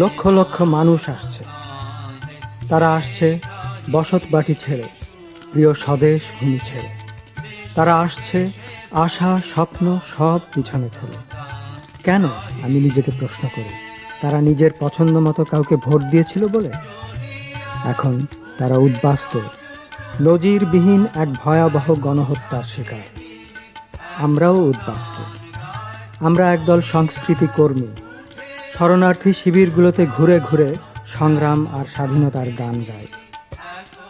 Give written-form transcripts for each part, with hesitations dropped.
লক্ষ লক্ষ মানুষ আসছে। তারা আসছে বসত বাটি ছেড়ে, প্রিয় স্বদেশ ভূমি ছেড়ে। তারা আসছে আশা স্বপ্ন সব পিছনে ফেলে। কেন, আমি নিজেকে প্রশ্ন করি, তারা নিজের পছন্দ মতো কাউকে ভোট দিয়েছিল বলে? এখন তারা উদ্বাস্তু, নজিরবিহীন এক ভয়াবহ গণহত্যার শিকার। আমরাও উদ্বাস্তু। আমরা একদল সংস্কৃতি কর্মী, শরণার্থী শিবিরগুলোতে ঘুরে ঘুরে সংগ্রাম আর স্বাধীনতার গান গাই।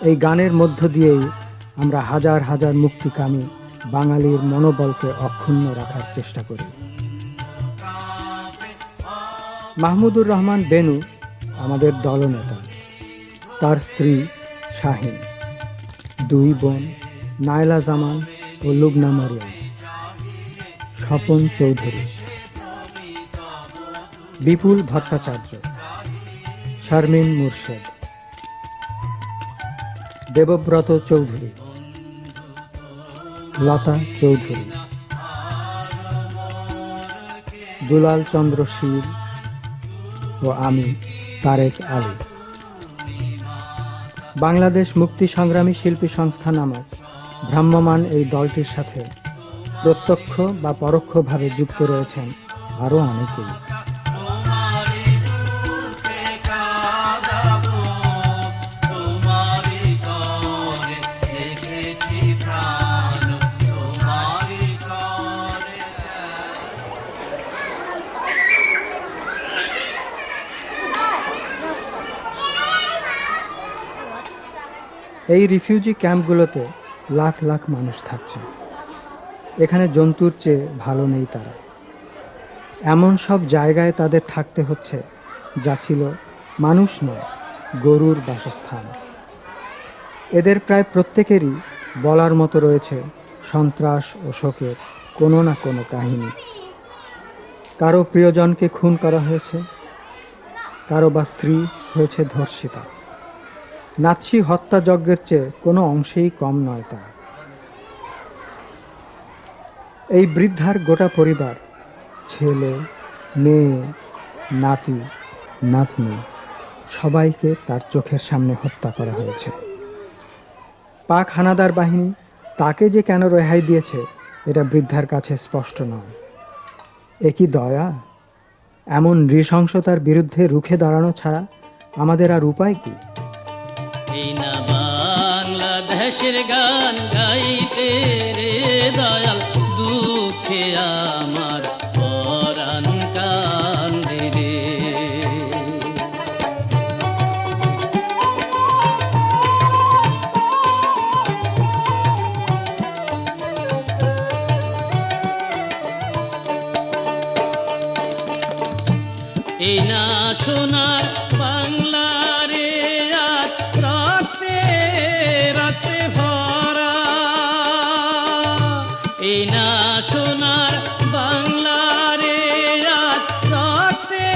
এই গানের মধ্য দিয়েই আমরা হাজার হাজার মুক্তিকামী বাঙালির মনোবলকে অক্ষুণ্ণ রাখার চেষ্টা করি। মাহমুদুর রহমান বেনু আমাদের দলনেতা, তার স্ত্রী শাহিন, দুই বোন নায়লা জামান ও লুবনা মরিয়ম, স্বপন চৌধুরী, বিপুল ভট্টাচার্য, শারমিন মুর্শেদ, দেবব্রত চৌধুরী, লতা চৌধুরী, দুলাল চন্দ্র শীল ও আমি তারেক আলী। বাংলাদেশ মুক্তি সংগ্রামী শিল্পী সংস্থা নামক ভ্রাম্যমাণ এই দলটির সাথে প্রত্যক্ষ বা পরোক্ষভাবে যুক্ত রয়েছেন আরও অনেকেই। এই রিফিউজি ক্যাম্পগুলোতে লাখ লাখ মানুষ থাকছে। এখানে জন্তুর চেয়ে ভালো নেই তারা। এমন সব জায়গায় তাদের থাকতে হচ্ছে যা ছিল মানুষ নয়, গরুর বাসস্থান। এদের প্রায় প্রত্যেকেরই বলার মতো রয়েছে সন্ত্রাস ও শোকের কোনো না কোনো কাহিনী। কারো প্রিয়জনকে খুন করা হয়েছে, কারো বা স্ত্রী হয়েছে ধর্ষিতা। নাৎসি হত্যাযজ্ঞের চেয়ে কোনো অংশেই কম নয় তা। এই বৃদ্ধার গোটা পরিবার, ছেলে মেয়ে নাতি নাতনি, সবাইকে তার চোখের সামনে হত্যা করা হয়েছে। পাক হানাদার বাহিনী তাকে যে কেন রেহাই দিয়েছে এটা বৃদ্ধার কাছে স্পষ্ট নয়। এ কি দয়া? এমন নৃশংসতার বিরুদ্ধে রুখে দাঁড়ানো ছাড়া আমাদের আর উপায় কি? এই না বাংলাদেশের গান গাইতে রে দয়াল, দুঃখে আমার পরাণ কান্দে রে। এই না সোনার বাংলা রে, আজ রক্তে রক্তে ভরা। এই না সোনার বাংলা রে, আজ রক্তে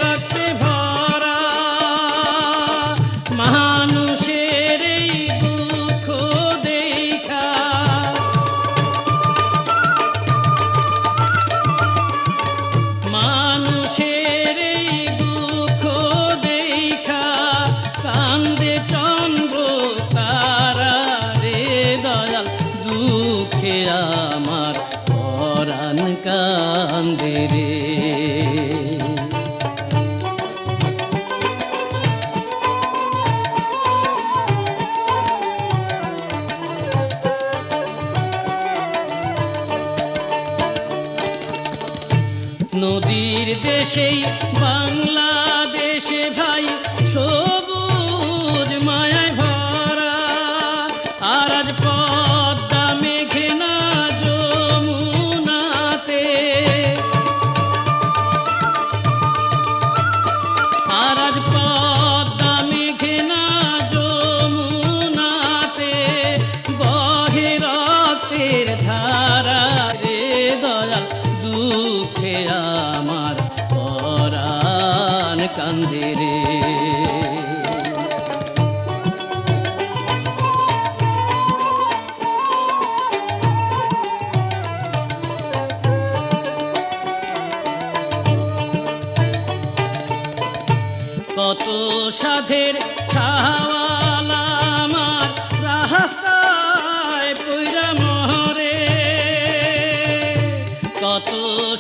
রক্তে ভরা। মানুষের এই দুঃখ দেখা, মানুষের এই দুঃখ দেখা কান্দে চন্দ্র তারা রে দয়াল, দুঃখে আমার পরাণ কান্দে রে। নদীর দেশেই বাংলাদেশে ভাই সবুজ মায়ায় ভরা। আর আজ পদ্মা মেঘনা যমুনাতে, আর আজ পদ্মা মেঘনা যমুনাতে বহে রক্তের ধারা রে দয়াল, দুঃখে আমার পরাণ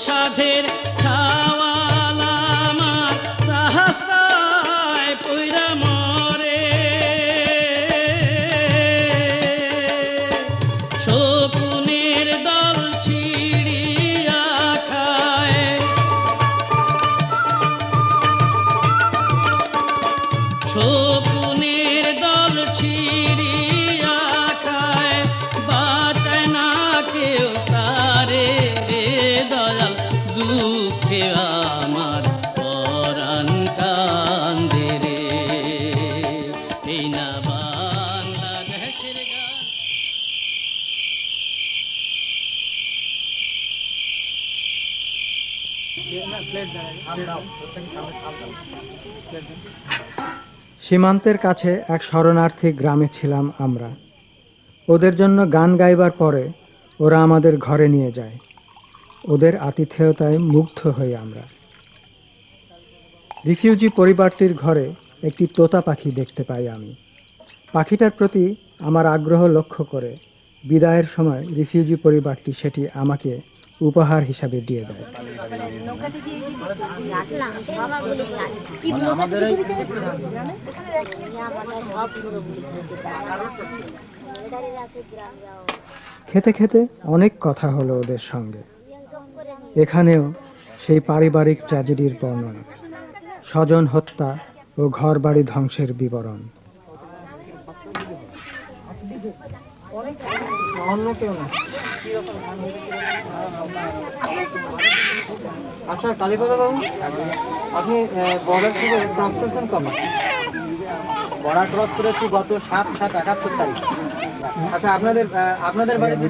সাধের ছাওয়ালা আমার রাস্তায় পইরা মরে শকুনের দল ছিড়িয়া খায় শকুনের দল ছিড়িয়া খায় বাঁচায় না কেউ তারে রে দয়াল দুঃখে আমার পরাণ কান্দে রে এই না বাংলাদেশের গান সীমান্তের কাছে এক শরণার্থী গ্রামে ছিলাম আমরা। ওদের জন্য গান গাইবার পরে ওরা আমাদের ঘরে নিয়ে যায়। ওদের আতিথেয়তায় মুগ্ধ হই আমরা। রিফিউজি পরিবারটির ঘরে একটি তোতা পাখি দেখতে পাই আমি। পাখিটার প্রতি আমার আগ্রহ লক্ষ্য করে বিদায়ের সময় রিফিউজি পরিবারটি সেটি আমাকে উপহার হিসাবে দিয়ে দেয়। খেতে খেতে অনেক কথা হলো ওদের সঙ্গে। এখানেও সেই পারিবারিক ট্র্যাজেডির বর্ণনা, স্বজন হত্যা ও ঘরবাড়ি ধ্বংসের বিবরণ। আচ্ছা কালীপদ বাবু, আপনি বর্ডার থেকে ক্রস করছেন কবে? বর্ডার ক্রস করেছি গত 7/7/71 তারিখ। আচ্ছা আপনাদের বাড়িতে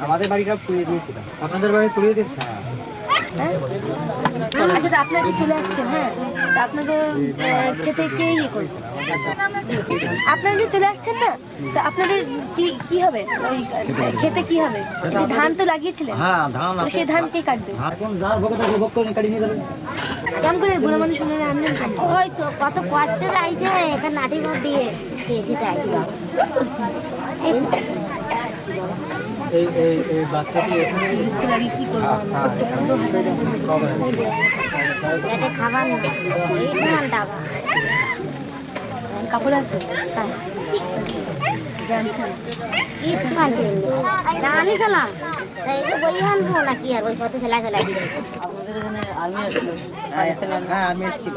আমাদের বাড়িটা পুড়িয়ে দিয়েছিল। আপনাদের বাড়ি পুড়িয়ে দিয়েছে? আচ্ছা আপনাদের চলে আসছেন, হ্যাঁ আপনাদের খেতে কে ইয়ে করবে? আপনারা যে চলে আসছেন না, তো আপনাদের কি হবে? ওই খেতে কি হবে? ধান তো লাগিয়েছিলেন, হ্যাঁ ধান। সেই ধান কে কাটবে? এখন যার ভোগ থাকে ভোগ করে কাটিয়ে নিয়ে যাবেন। কেমন করে বুড়ো মানুষ শুনে আমি ওই তো কত কষ্টে আইছে এখানে নাটি ঘর দিয়ে খেতে আইছিল। এই বাচ্চাটি এখানে কি করবো এটা খাবার না এই ধান ডাবা কাপড় আছে কি দোকান রানি খেলাম তাই বই আনবো নাকি আর ওই কত খেলা খেলা দিবে। আপনাদের এখানে আর্মি আসছিল? হ্যাঁ আর্মি এসেছিল।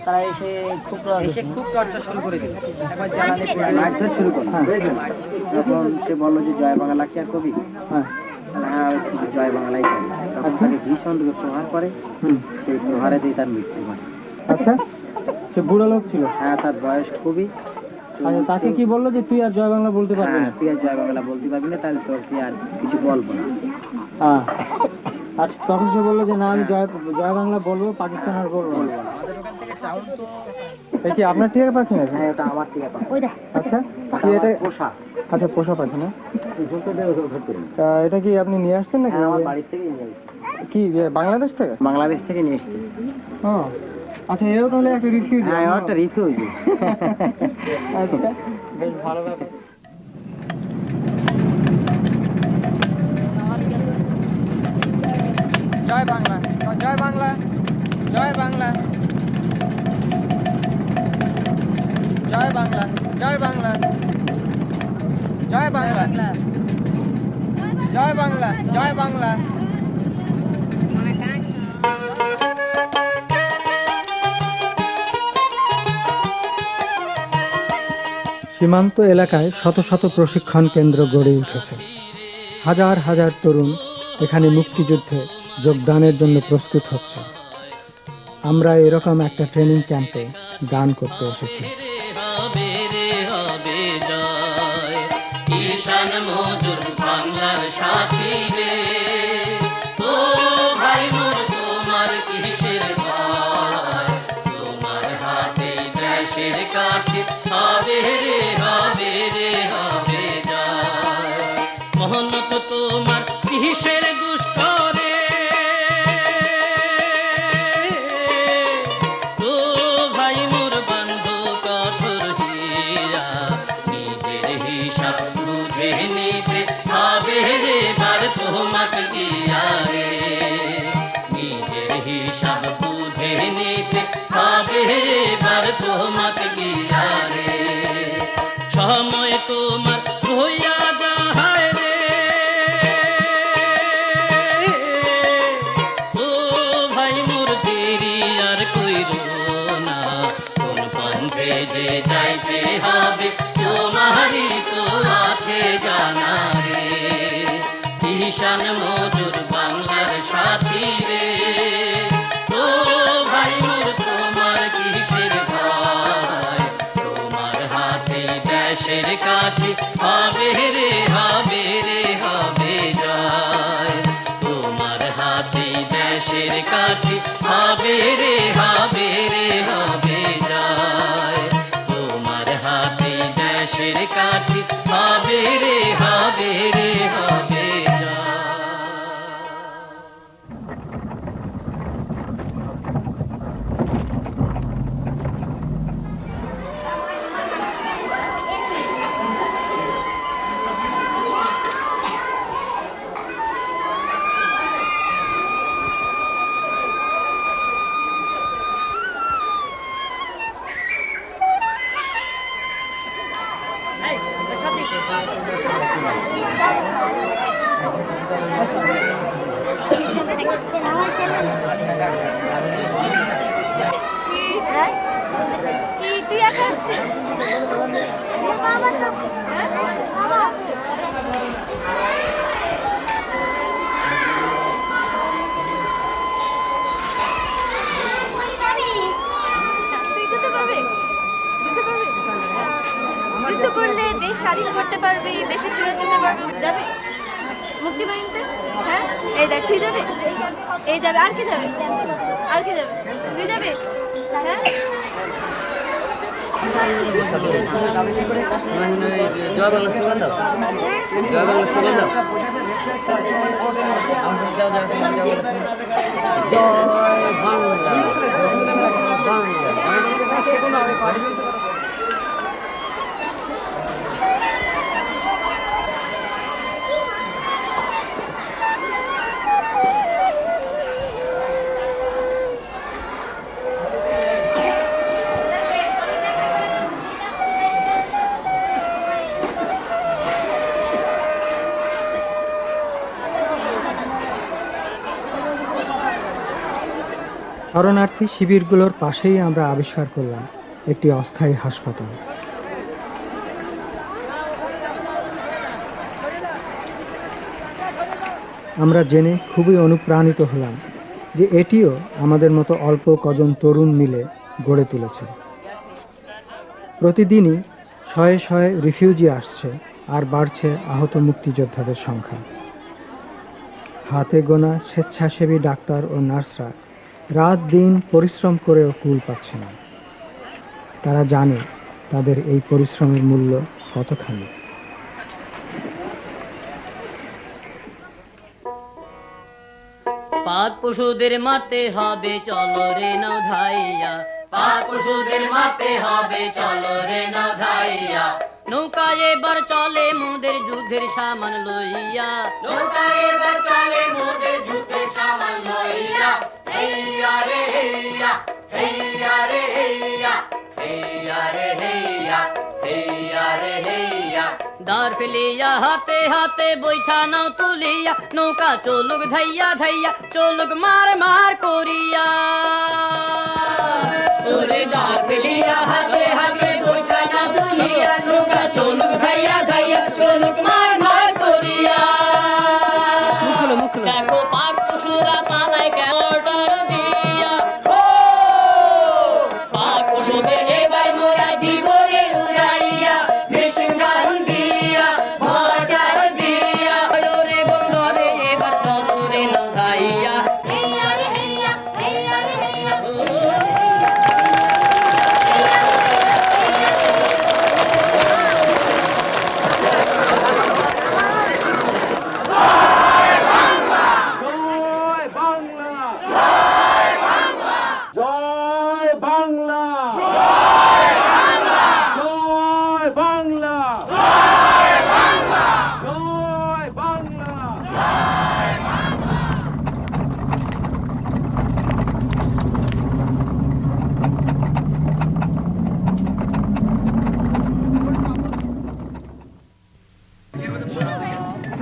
তারা এসে খুব টর্চার শুরু করে দিল। একবার জ্বালানি মারধর শুরু করলো। তখন সে বললো যে জয় বাংলা কি আর কবি? হ্যাঁ জয় বাংলাই কবি। তখন তাকে ভীষণ রূপে প্রহার করে, সেই প্রহারে দিয়ে তার মৃত্যু ঘটে। আচ্ছা, সে বুড়ো লোক ছিল? হ্যাঁ তার বয়স খুবই। আচ্ছা, তাকে কি বললো যে তুই আর জয় বাংলা বলতে পারবি না? তুই আর জয় বাংলা বলতে পারবি না, তাহলে তোর কি আর কিছু বলবো না। আর তখন সে বললো যে না আমি জয় বাংলা বলবো, পাকিস্তান আর বলবো না। এটা কি আপনার টিয়ার পাখি নাকি? হ্যাঁ এটা আমার টিয়া পাখি। আচ্ছা, কি এটা পোষা? আচ্ছা, পোষা পাখি না? তা এটা কি আপনি নিয়ে আসছেন নাকি? আমার বাড়ি থেকে নিয়ে এসেছি। কি বাংলাদেশ থেকে? বাংলাদেশ থেকে নিয়ে এসেছি। ও আচ্ছা, এও তাহলে একটা রিফিউজি? হ্যাঁ একটা রিফিউজি। আচ্ছা, বেশ ভালো ব্যাপার। জয় বাংলা, জয় বাংলা, জয় বাংলা, জয় বাংলা, জয় বাংলা, জয় বাংলা, জয় বাংলা, জয় বাংলা। সীমান্ত এলাকায় শত শত প্রশিক্ষণ কেন্দ্র গড়ে উঠেছে। হাজার হাজার তরুণ এখানে মুক্তিযুদ্ধে যোগদানের জন্য প্রস্তুত হচ্ছে। আমরা এরকম একটা ট্রেনিং ক্যাম্পে গান করতে এসেছি। কিষান মজুর বাংলার সাথী রে, ও ভাই মোর তোমার কিসের ভয়, তোমার হাতে দেশের কাঠে হবে রে, হবে রে, হবে যায়। মহনত তোমার কিসের দুষ্ট রে, ও ভাই মোর বন্ধু কঠোর হীরা, নিজের হিসাব বুঝে নিতে হবে রে বার তোমাকে দিয়া রে। তোমার হইয়া যায় রে। ও ভাই মোর দেরি আর কইরো না, কোন পন্থে যে যাইতে হবে তোমারই তো আছে জানা রে। কিষান মজুর বাংলার সাথী রে, ও ভাই মোর তোমার কিসের ভয়, তোমার হাতে দেশের কাঠি হবে রে, হবে রে, হবে জয়। তোমার হাতে দেশের কাঠি হবে রে, হবে রে, হবে জয়। তোমার হাতে দেশের কাঠি হবে রে, হবে রে, হবে জয়। কি তুই একা আসছিস? তুই যেতে পারবি? যেতে পারবি? যুদ্ধ করলে দেশ স্বাধীন করতে পারবি, দেশে ফেরত যেতে পারবি, যাবি মুক্তি বাহিনীতে? হ্যাঁ, এই দেখ তুই যাবি, এই যাবে, আর কি যাবে, আর কি যাবে, তুই যাবি? হ্যাঁ, জয় বাংলা স্লোগান দাও, জয় বাংলা স্লোগান দাও। জয় বাংলা, শরণার্থী শিবিরগুলোর পাশেই আমরা আবিষ্কার করলাম একটি অস্থায়ী হাসপাতাল। আমরা জেনে খুবই অনুপ্রাণিত হলাম যে এটিও আমাদের মতো অল্প কজন তরুণ মিলে গড়ে তুলেছে। প্রতিদিনই শয়ে শয়ে রিফিউজি আসছে আর বাড়ছে আহত মুক্তিযোদ্ধাদের সংখ্যা। হাতে গোনা স্বেচ্ছাসেবী ডাক্তার ও নার্সরা রাত দিন পরিশ্রম করেও কুল পাচ্ছে না। তারা জানে তাদের এই পরিশ্রমের মূল্য কতখানি। পাক পশুদের মারতে হবে চলো রে নাও ধাইয়া, পাক পশুদের মারতে হবে চলো রে নাও ধাইয়া। নৌকা এবার চলে মোদের যুদ্ধের সামান লইয়া, নৌকা এবার চলে মোদের যুদ্ধের সামান লইয়া। হেইয়া রে হেইয়া, হেইয়া রে হেইয়া, হেইয়া রে হেইয়া, হেইয়া রে হেইয়া। দাঁড় ফেলিয়া হাতে হাতে বৈঠা নাও তুলিয়া, নৌকা চলুক ধাইয়া ধাইয়া, চলুক মার মার করিয়া। ওরে দাঁড় ফেলিয়া হাতে হাতে বৈঠা নাও তুলিয়া, নৌকা চলুক ধাইয়া ধাইয়া, চলুক মার মার করিয়া। দেখো পাক পশুরা পালায় কেন অর্ডার দিয়া, ও পাক পশুদের এবার মোরা দিব রে উড়াইয়া, মেশিন গান দিয়া, মর্টার দিয়া। ওরে বন্ধরে এবার চলো রে লড়াইয়া, হেইয়া রে হেইয়া, হেইয়া রে হেইয়া।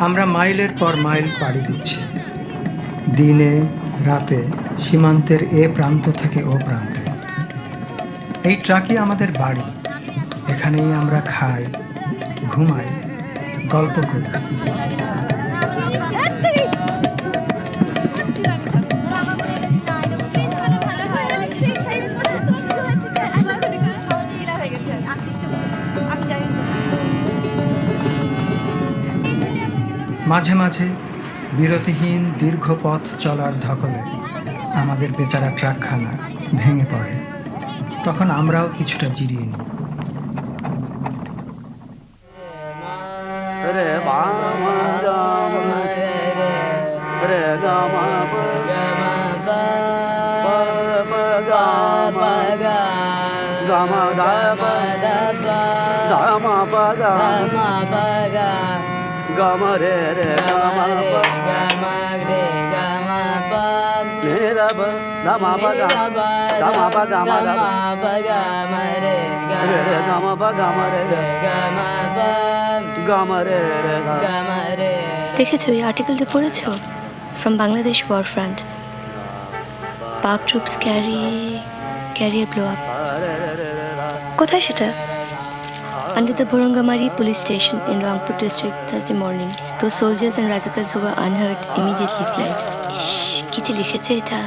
আমরা মাইলের পর মাইল পাড়ি দিচ্ছি, দিনে রাতে, সীমান্তের এ প্রান্ত থেকে ও প্রান্তে। এই ট্রাকই আমাদের বাড়ি, এখানেই আমরা খাই, ঘুমাই, গল্প করি। মাঝে মাঝে বিরতিহীন দীর্ঘ পথ চলার ধকলে আমাদের বেচারা ট্রাকখানা ভেঙে পড়ে, তখন আমরাও কিছুটা জিরিয়ে নিই। দেখেছো এই আর্টিকেলটা পড়েছো? ফ্রম বাংলাদেশ ওয়ার ফ্রন্ট, পাক ট্রুপস ক্যারিয়ার ব্লো আপ। কোথায় সেটা? Under the Borongamari police station in Rangpur district Thursday morning, those soldiers and razakars who were unhurt immediately fled. Ish, Kitty লিখেছে এটা?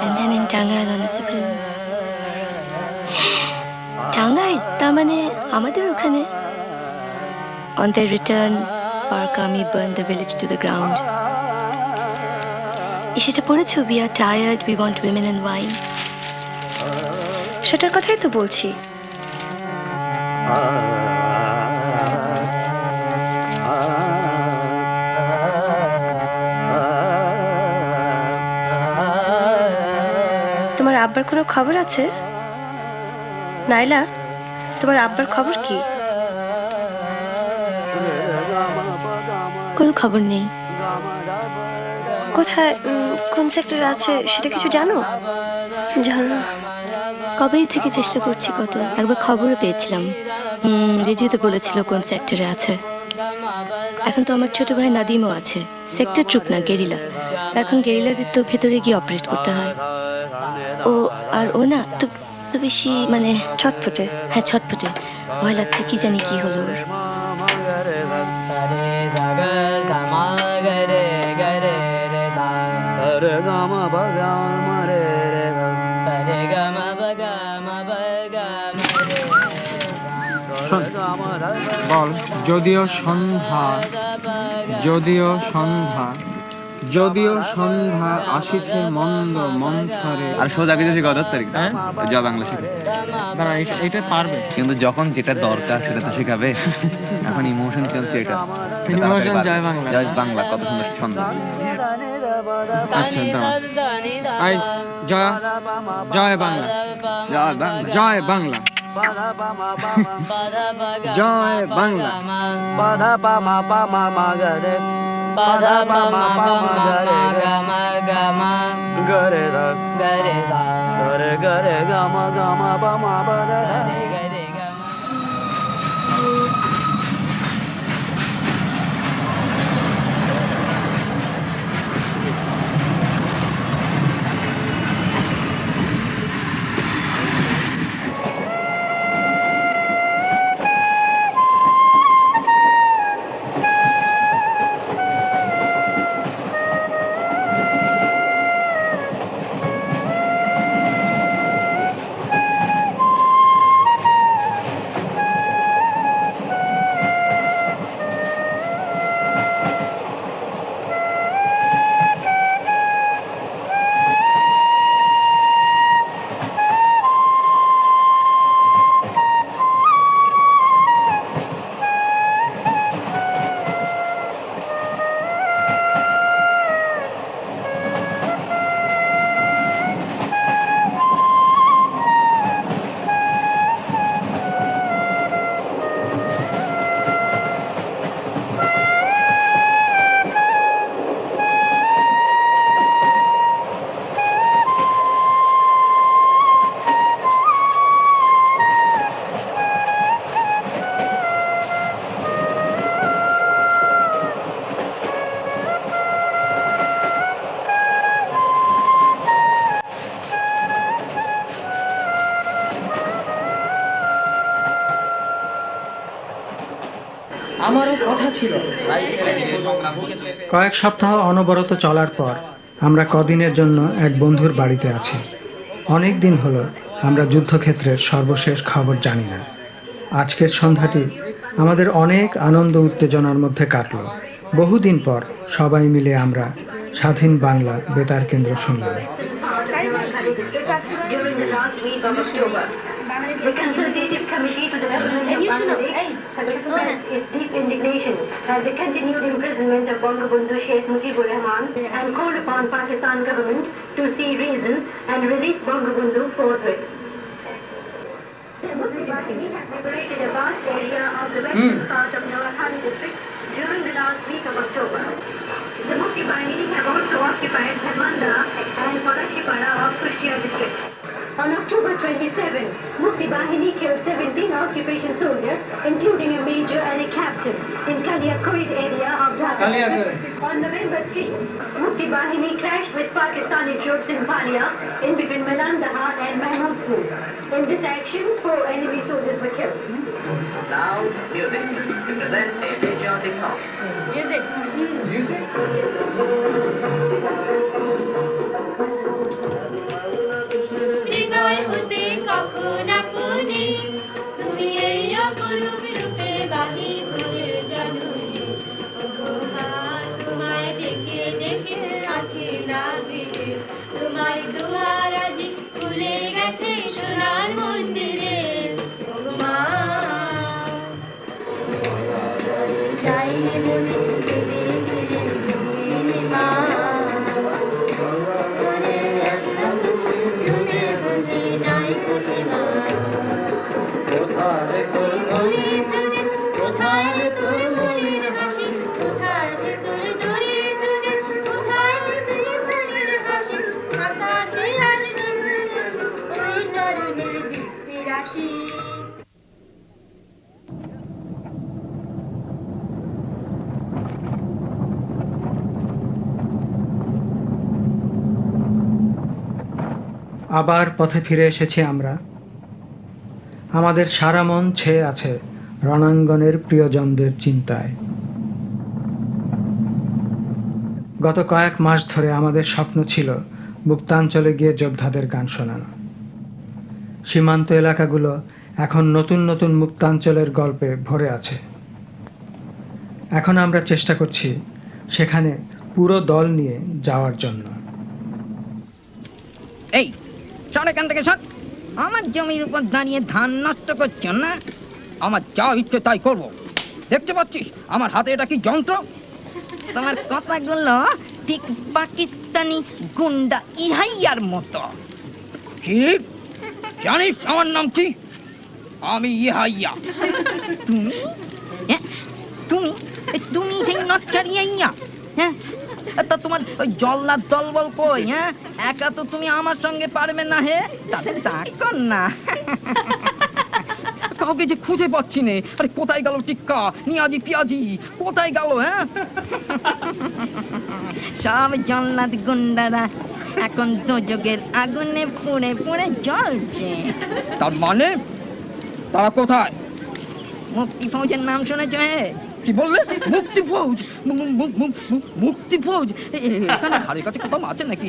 And then in Tangail on a separate... Tangail, তার মানে আমাদের ওখানে? On their return, Park Army burned the village to the ground. সেটা পড়েছো? We are tired, we want women and wine. সেটার কথাই তো বলছি। তোমার আব্বার কোনো খবর আছে? নাইলা, তোমার আব্বার খবর কি? কোনো খবর নেই। কোথায়, কোন সেক্টরে আছে সেটা কিছু জানো? জানো? কবে থেকে চেষ্টা করছি কত, একবার খবরও পেয়েছিলাম, রেডিওতে বলেছিল কোন সেক্টরে আছে। এখন তো আমার ছোট ভাই নাদিমও আছে, সেক্টর ট্রুপ না, গেরিলা। এখন গেরিলাদের তো ভেতরে গিয়ে অপারেট করতে হয়। ও না তো বেশি মানে ছটফটে। হ্যাঁ ছটফটে, ভয় লাগছে, কি জানি কি হলো ওর। বল, যদিও সন্ধ্যা আসিছে মন্দ মন্থরে। আর সোজা কিছু শিখা 10 তারিখ জয় বাংলা শিখে। এটা পারবে, কিন্তু যখন যেটা দরকার সেটা তো শেখাবে। এখন ইমোশন চলছে, এটা ইমোশন জয় বাংলা। জয় বাংলা কত সুন্দর ছন্দ। আচ্ছা দাও, আই জয় বাংলা, জয় বাংলা, জয় বাংলা। পাধা পা মা পা মা মা গা রে, পাধা পা মা পা মা গা রে গা মা গা রে রা গা রে সা গা রে গা মা পা মা পা রে গা রে গা মা। আমারও কথা ছিল। কয়েক সপ্তাহ অনবরত চলার পর আমরা কদিনের জন্য এক বন্ধুর বাড়িতে আছি। অনেক দিন হলো আমরা যুদ্ধক্ষেত্রের সর্বশেষ খবর জানি না। আজকের সন্ধ্যাটি আমাদের অনেক আনন্দ উত্তেজনার মধ্যে কাটলো। বহুদিন পর সবাই মিলে আমরা স্বাধীন বাংলা বেতার কেন্দ্র শুনলাম। During the last week of October, the Consultative Committee to the Development of Bangladesh has expressed its deep indignation at the continued imprisonment of Bangabandhu Sheikh Mujibur Rahman and called upon Pakistan government to see reason and release Bangabandhu forthwith. The Muslim Party has liberated a vast area of the western part of Noakhali district during the last week of October. The Mukti Bahini have also occupied Hermanda and Parashipara of Kushtia district. On October 27, Mukti Bahini killed 17 occupation soldiers, including a major and a captain, in Kaliakoid area of Dhaka. On November 3, Mukti Bahini clashed with Pakistani troops in Palia, in between Melandaha and Mahmoudpur. In this action, 4 enemy soldiers were killed. Now, music to present a patriotic song. Music. হৃদয় হতে কখন আপনি তুমি এই অপরূপ রূপে বাহি করে জননী ওগো মা তোমায় দেখে দেখে আঁখি লাগে তোমার দুয়ার আজি খুলে গেছে সোনার মন্দিরে ওগো মা যাইনি বলে দেবে ছেড়ে তুমি মা আবার পথে ফিরে এসেছি আমরা। আমাদের সারা মন ছেয়ে আছে রণাঙ্গনের প্রিয়জনদের চিন্তায়। গত কয়েক মাস ধরে আমাদের স্বপ্ন ছিল মুক্তাঞ্চলে গিয়ে যোদ্ধাদের গান শোনানো। সীমান্ত এলাকাগুলো এখন নতুন নতুন মুক্তাঞ্চলের গল্পে ভরে আছে। এখন আমরা চেষ্টা করছি সেখানে পুরো দল নিয়ে যাওয়ার জন্য। এই শোন এখান থেকে শোন, আমার জমির উপর দাঁড়িয়ে ধান নষ্ট করছ না। আমার যা ইচ্ছে তাই করবো। দেখতে পাচ্ছিস আমার হাতে এটা কি যন্ত্র? তোমার কথাগুলো ঠিক পাকিস্তানি গুন্ডা ইহাইয়ার মতো। কি জানিস আমার নাম কি? আমি ইহাইয়া। তুমি তুমি তুমি সেই নচ্চারি ইয়া? হ্যাঁ, তা তোমার ওই জল্লাদ দলবল কই? হ্যাঁ, একা তো তুমি আমার সঙ্গে পারবে না। হে, তাদের ডাক কর না। কাউকে যে খুঁজে পাচ্ছি নে। আরে কোথায় গেল টিক্কা, নিয়াজি, পিয়াজি কোথায় গেল? হ্যাঁ, সব জল্লাদ গুন্ডারা এখন দোজগের আগুনে পুড়ে পুড়ে জ্বলছে। তার মানে তারা কোথায়? মুক্তি ফৌজের নাম শুনেছ? কি বললে? মুক্তি ফৌজ? মুক্তি ফৌজ এখানে হাড়ের কাছে কোথাও আছে নাকি?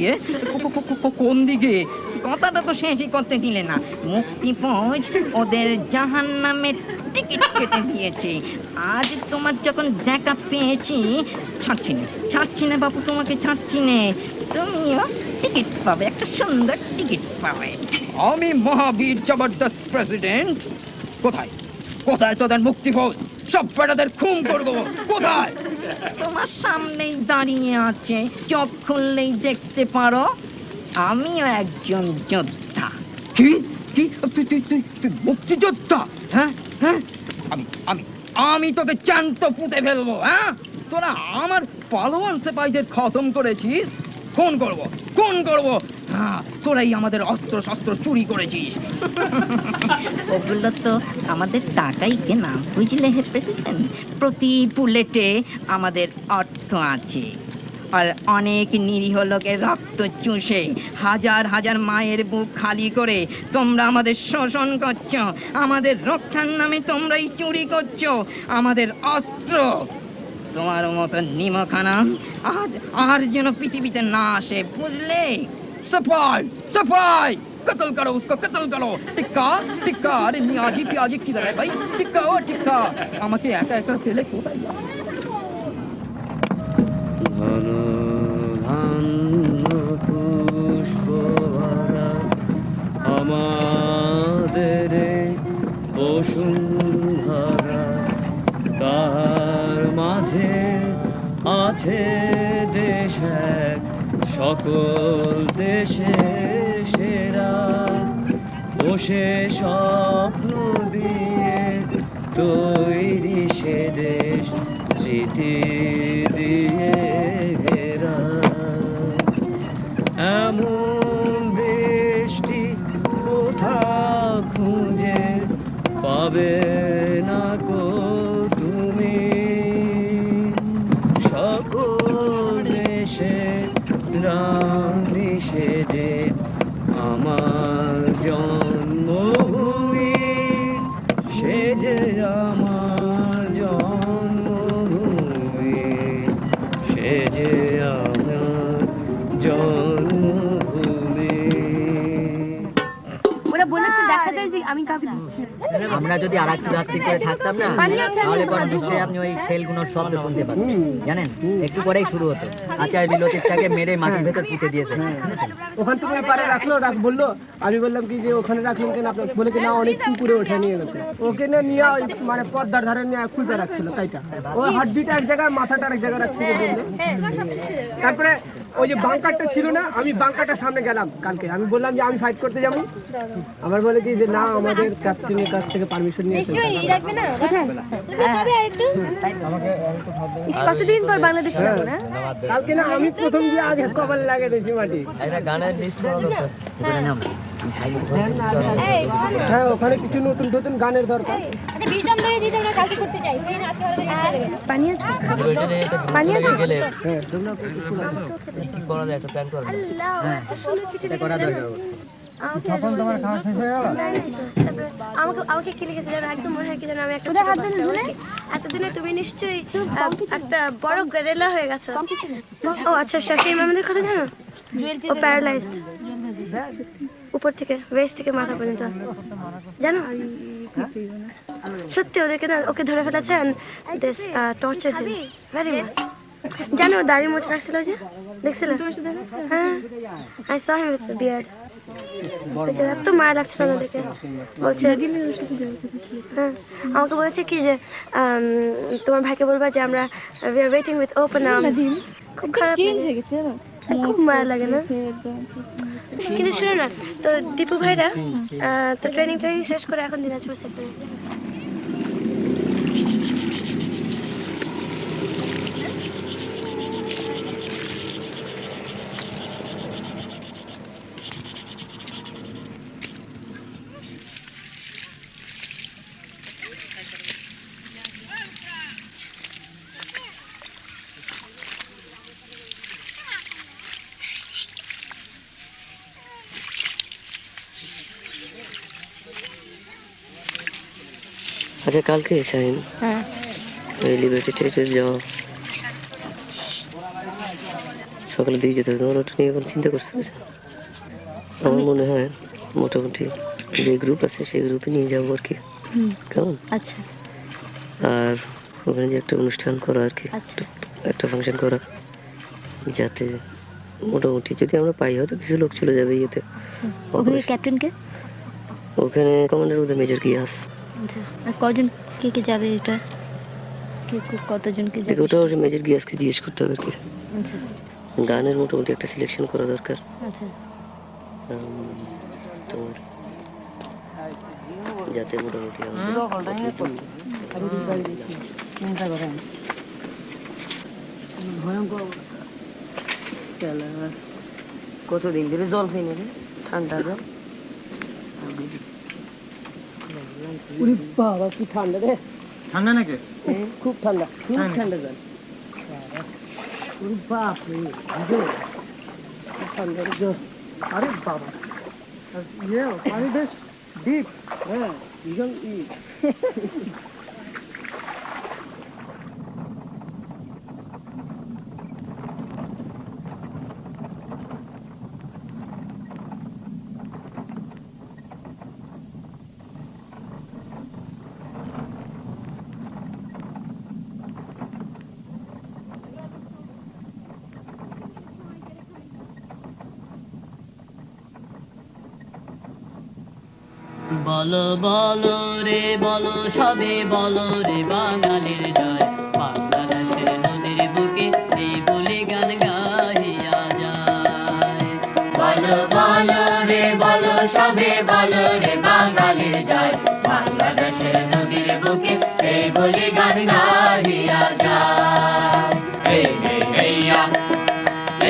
কোন দিকে? কথাটা তো শেষই করতে দিলে না। মুক্তি ফৌজ ওদের জাহান্নামের টিকিট কেটে দিয়েছে। আজ তোমার যখন দেখা পেয়েছি, ছাড়ছি না বাবু, তোমাকে ছাড়ছি না। তুমিও টিকিট পাবে, একটা সুন্দর টিকিট পাবে। আমি মহাবীর জবরদস্ত প্রেসিডেন্ট। কোথায় কোথায় তোদের মুক্তি ফৌজ? সব পেটাদের খুন করবো। কোথায়? তোমার সামনেই দাঁড়িয়ে আছে, চোখ খুললেই দেখতে পারো। আমিও একজন যোদ্ধা। কি কি তুই মুক্তিযোদ্ধা? হ্যাঁ হ্যাঁ, আমি আমি আমি তোকে চ্যান্ত পুঁতে ফেলবো। হ্যাঁ, তোরা আমার পালোয়ান সেপাইদের খতম করেছিস। খুন করবো। হ্যাঁ, তোরাই আমাদের অস্ত্র শস্ত্র চুরি করেছিস। ওগুলো তো আমাদের টাকাই কেনা, বুঝলে হে প্রেসিডেন্ট। প্রতি বুলেটে আমাদের অর্থ আছে। আর অনেক নিরীহ লোকের রক্ত চুষে হাজার হাজার মায়ের বুক খালি করে তোমরা আমাদের শোষণ করছো, আমাদের রক্ষার নামে তোমরাই চুরি করছো আমাদের অস্ত্র। তোমার মতো নিমখানা আর যেন পৃথিবীতে না আসে, বুঝলে? सफाई सफाई, कत्ल करो उसको, कत्ल करो। टिक्का टिक्का, अरे मियाजी पियाजी किधर है भाई? टिक्का ओ टिक्का, আমাকে একা একা ফেলে কোথায় যাও? ঘন ঘন পুষ্পভরা আমাদের বসুন্ধরা, তার মাঝে আছে দেশ এক, সকল দেশে সেরা, বসে স্বপ্ন দিয়ে তৈরি সে দেশ, স্মৃতি দিয়ে ঘেরা। এমন দেশটি কোথা খুঁজে পাবে না কো তুমি, সকল দেশে রানী সেজে আমার জন্মভূমি, সেজে আমার জন্মভূমি, সেজে আমার জন্মভূমি। ওরা বলেছে দেখা যায় যে আমি কাউকে দিচ্ছি না। আমরা যদি আর একটু রাত্রি করে থাকতাম না, তাহলে পরে নিশ্চয়ই আপনি ওই সেলগুলোর শব্দ শুনতে পাবেন। জানেন, একটু পরেই শুরু হতো। আচার বিলতিটাকে মেরে মাটির ভেতর পুঁতে দিয়েছে। ওখান থেকে পারে রাখলো, বললো, আমি বললাম কি যে ওখানে রাখলেন কেন আপনার, বলে কি না অনেক পুকুরে ওঠে নিয়ে গেছে। ওকে নিয়ে মানে পর্দার ধারে নিয়ে খুলতে রাখছিল তাইটা, ওই হাড্ডিটা এক জায়গায়, মাথাটা এক জায়গায় রাখছিল বললে। তারপরে ওই যে বাংকারটা ছিল না, আমি বাংকারটার সামনে গেলাম কালকে, আমি বললাম যে আমি ফাইট করতে যাবো। আমার বলে কি যে না, আমাদের ক্যাপ্টেনের কাছ থেকে পারমিশন নিয়েছে। কতদিন পর বাংলাদেশ যাবো না? কালকে না, আমি প্রথম দিয়ে আগে কপাল লাগে দিয়েছি মাটি। গানের লিস্ট হ্যাঁ, ওখানে কিছু নতুন নতুন গানের দরকার। পানি আছে, পানি আছে। আমাকে কি লিখেছে জানো? একদম মনে হয় কি জানো, আমি একটা এতদিনে তুমি নিশ্চয়ই একটা বড় গেরেলা হয়ে গেছো। ও আচ্ছা, শাকিম আমাদের কথা জানো? ও প্যারালাইজড, উপর থেকে ওয়েস্ট থেকে মাথা পর্যন্ত, জানো? সত্যি ওদেরকে না, ওকে ধরে ফেলেছে টর্চার ভেরি মাচ। জানো দাড়ি মোচ রাখছিল যে, দেখছিলে? হ্যাঁ, I saw him with beard. এত মায়া লাগছিল না দেখে। বলছে হ্যাঁ, আমাকে বলেছে কি যে তোমার ভাইকে বলবা যে আমরা we are waiting with open arms. খুব খারাপ হয়ে গেছে, খুব মায়া লাগে না? কিন্তু শুনো না, তো দীপু ভাইরা তো ট্রেনিং শেষ করে এখন দিনাজপুর সেক্টরে। আচ্ছা, কালকে শাহিন ওই লিবার্টি টেরিটরি যাওয়া সকালে দিয়ে যেতে হবে, তোমার ওটা নিয়ে এখন চিন্তা করছো? আমার মনে হয় মোটামুটি যে গ্রুপ আছে সেই গ্রুপে নিয়ে যাবো আর কি, কেমন? আচ্ছা। আর ওখানে যে একটা অনুষ্ঠান করা আর কি, একটা ফাংশন করা, যাতে মোটামুটি যদি আমরা পাই হয়তো কিছু লোক চলে যাবে ইয়েতে। ক্যাপ্টেনকে ওখানে কমান্ডার ওদের মেজর গিয়াস। আর কজন কে যাবে? এটা কতজন কে যাবে? ওটা মেজর গিয়াসকে জিজ্ঞেস করতে হবে আর কি। আচ্ছা, গানের মোটামুটি একটা সিলেকশন করা দরকার। আচ্ছা, তোমার যাতে মোটামুটি চিন্তা করেন ভয়ঙ্কর কতদিন ধরে জল খাই না, ঠান্ডা জল। বাবা কি ঠান্ডা রে! ঠান্ডা নাকি? খুব ঠান্ডা, খুব ঠান্ডা জল। বাপরে সৌন্দর্য, আরে বাবা ইয়ে পানি বেশ ডিপ, হ্যাঁ ভীষণ বলো বলো রে বলো সবে বলো রে বাঙালির জয়, বাংলাদেশের নদীর বুকে এই বলে গান গাহিয়া যায়। বলো বলো রে বলো সবে বলো রে বাঙালির জয়, বাংলাদেশের নদীর বুকে এই বলে গান গাহিয়া যায়। এই হে হেইয়া,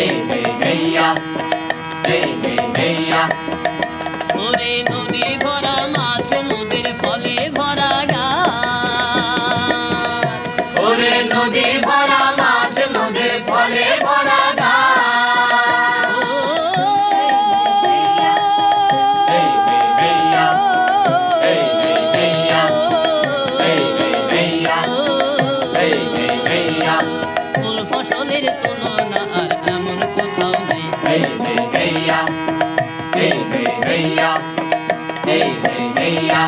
এই হে হেইয়া, এই হে হেইয়া। ওরে নদী ভরা মাছ নদীর ফলে ভরা গান, ওরে নদী ভরা মাছ নদীর ফলে ভরা গান। এই হে হেইয়া, এই হে হেইয়া, এই হে হেইয়া, এই হে হেইয়া। ফুল ফসলের তুলনা আর এমন কোথাও নেই। এই হে হেইয়া, এই হে হেইয়া, এই হে হেইয়া।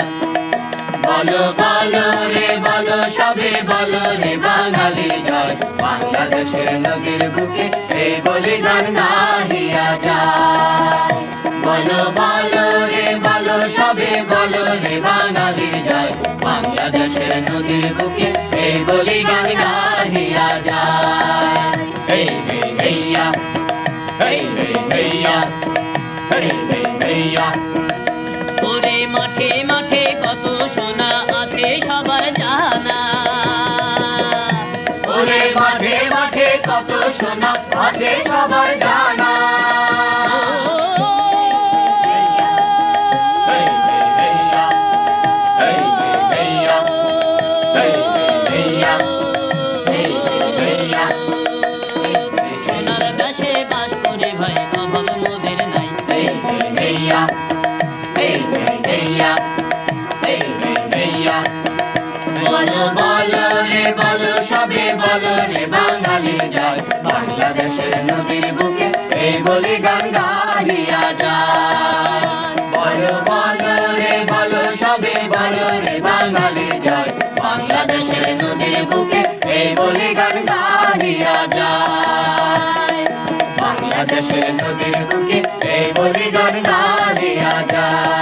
বলো বলো রে বলো সবে বলো রে বাঙালির জয়, বাংলাদেশের নদীর বুকে এই বলে গান গাহিয়া যায়। বলো বলো রে বলো সবে বলো রে বাঙালির জয়, বাংলাদেশের নদীর বুকে এই বলে গান গাহিয়া যায়। এই হে হেইয়া, এই হে হেইয়া, এই হে হেইয়া। ওরে মাঠে মাঠে কত সোনা আছে সবার জানা, ওরে মাঠে মাঠে কত সোনা আছে সবার জানা। এই হে হেইয়া, এই হে হেইয়া, এই হে হেইয়া, এই হে হেইয়া। সোনার দেশে বাস করে ভাই অভাব মোদের নাই। এই হে হেইয়া, এই হে হেইয়া, এই হে হেইয়া। বলো বলো রে বলো সবে বলো রে বাঙালির জয়, বাংলাদেশের নদীর বুকে এই বলে গান গাহিয়া যায়। বলো বলো রে বলো সবে বলো রে বাঙালির জয়, বাংলাদেশের নদীর বুকে এই বলে গান গাহিয়া যায়। বাংলাদেশের নদীর বুকে এই বলে গান গাহিয়া যায়।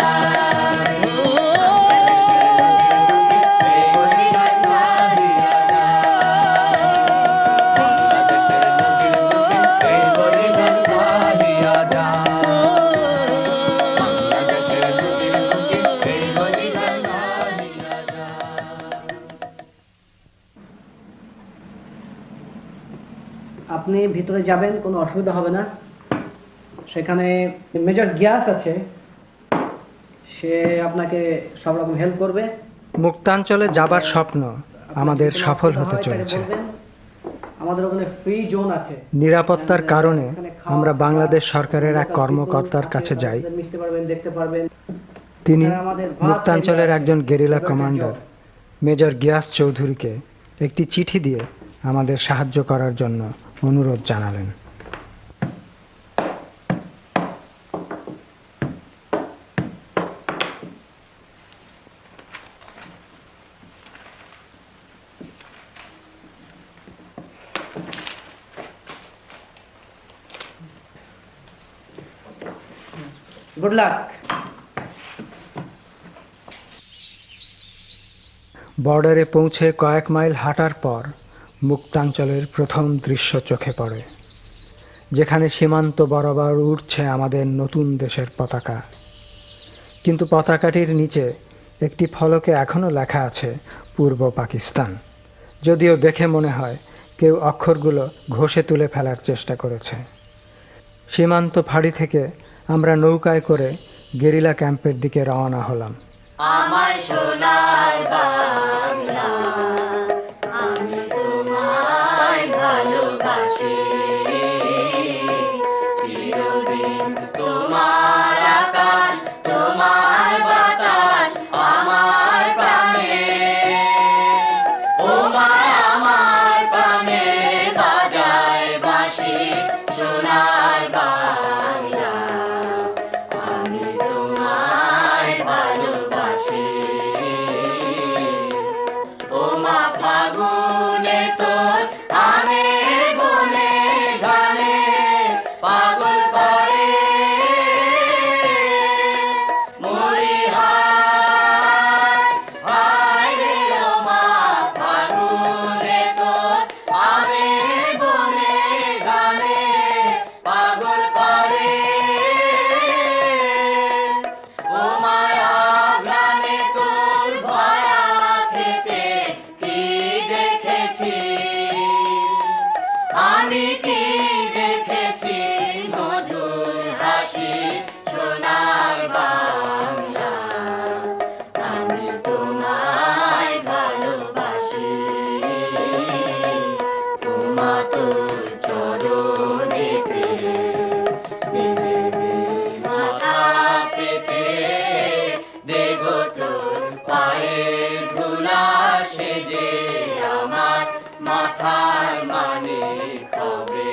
আপনি ভিতরে যাবেন, কোনো অসুবিধা হবে না। সেখানে মেজর গিয়াস আছে, সে আপনাকে সব রকম হেল্প করবে। মুক্তাঞ্চলে যাবার স্বপ্ন আমাদের সফল হতে চলেছে। আমাদের ওখানে ফ্রি জোন আছে। নিরাপত্তার কারণে আমরা বাংলাদেশ সরকারের এক কর্মকর্তার কাছে যাই। মিশতে পারবেন, দেখতে পারবেন। তিনি মুক্তাঞ্চলের একজন গেরিলা কমান্ডার মেজর গিয়াস চৌধুরীকে একটি চিঠি দিয়ে আমাদের সাহায্য করার জন্য অনুরোধ জানালেন। Good luck. বর্ডারে পৌঁছে কয়েক মাইল হাঁটার পর মুক্তাঞ্চলের প্রথম দৃশ্য চোখে পড়ে, যেখানে সীমান্ত বরাবর উঠছে আমাদের নতুন দেশের পতাকা। কিন্তু পতাকাটির নিচে একটি ফলকে এখনো লেখা আছে পূর্ব পাকিস্তান, যদিও দেখে মনে হয় কেউ অক্ষরগুলো ঘষে তুলে ফেলার চেষ্টা করেছে। সীমান্ত ফাঁড়ি থেকে আমরা নৌকায় করে গেরিলা ক্যাম্পের দিকে রওনা হলাম। আমার সোনার বাংলা, আমি তোমায় ভালোবাসি। আমি কি দেখেছি মধুর হাসি সোনার বাংলা আমি তোমায় ভালোবাসি তোমা তোর চরণেতে দেবে মাথা পেতে দেগো তোর পায়ের ধুলা সেজে আমার মাথার মানিক হবে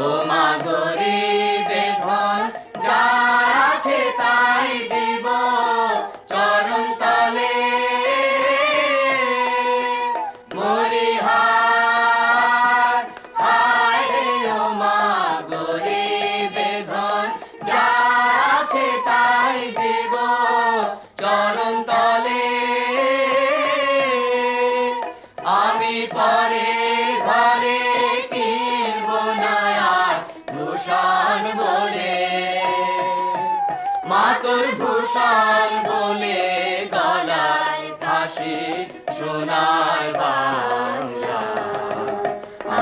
ও মা গরিবের ধন যা আছে তাই দিব চরণ তলে মরিহার হায় রে ও মা গরিবের ধন যা আছে তাই দিব চরণ তলে আমি পরে ঘরে কিনব না আর ভূষণ বলে মা তোর ভূষণ বলে গলায় ফাঁসি সোনার বাংলা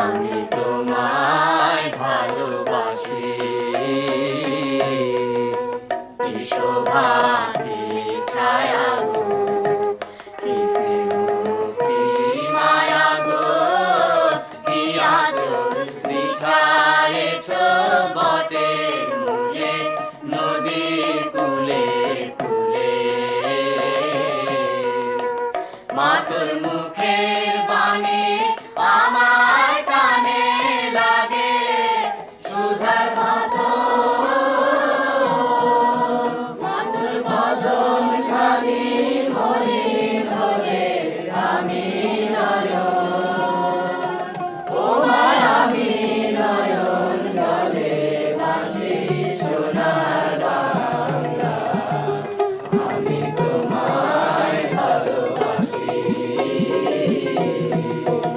আমি তোমায় ভালোবাসি কি শোভা কি ছায়া গো কি স্নেহ কি মায়া গো কি আঁচল বিছায়েছ বটের মূলে নদীর কূলে কূলে মা তোর মুখের বাণী আমার কানে লাগে সুধার মতো মা তোর বদন খানি মলিন হলে আমি নয়ন ও মা আমি নয়ন জলে ভাসি সোনার বাংলা আমি তোমায় ভালোবাসি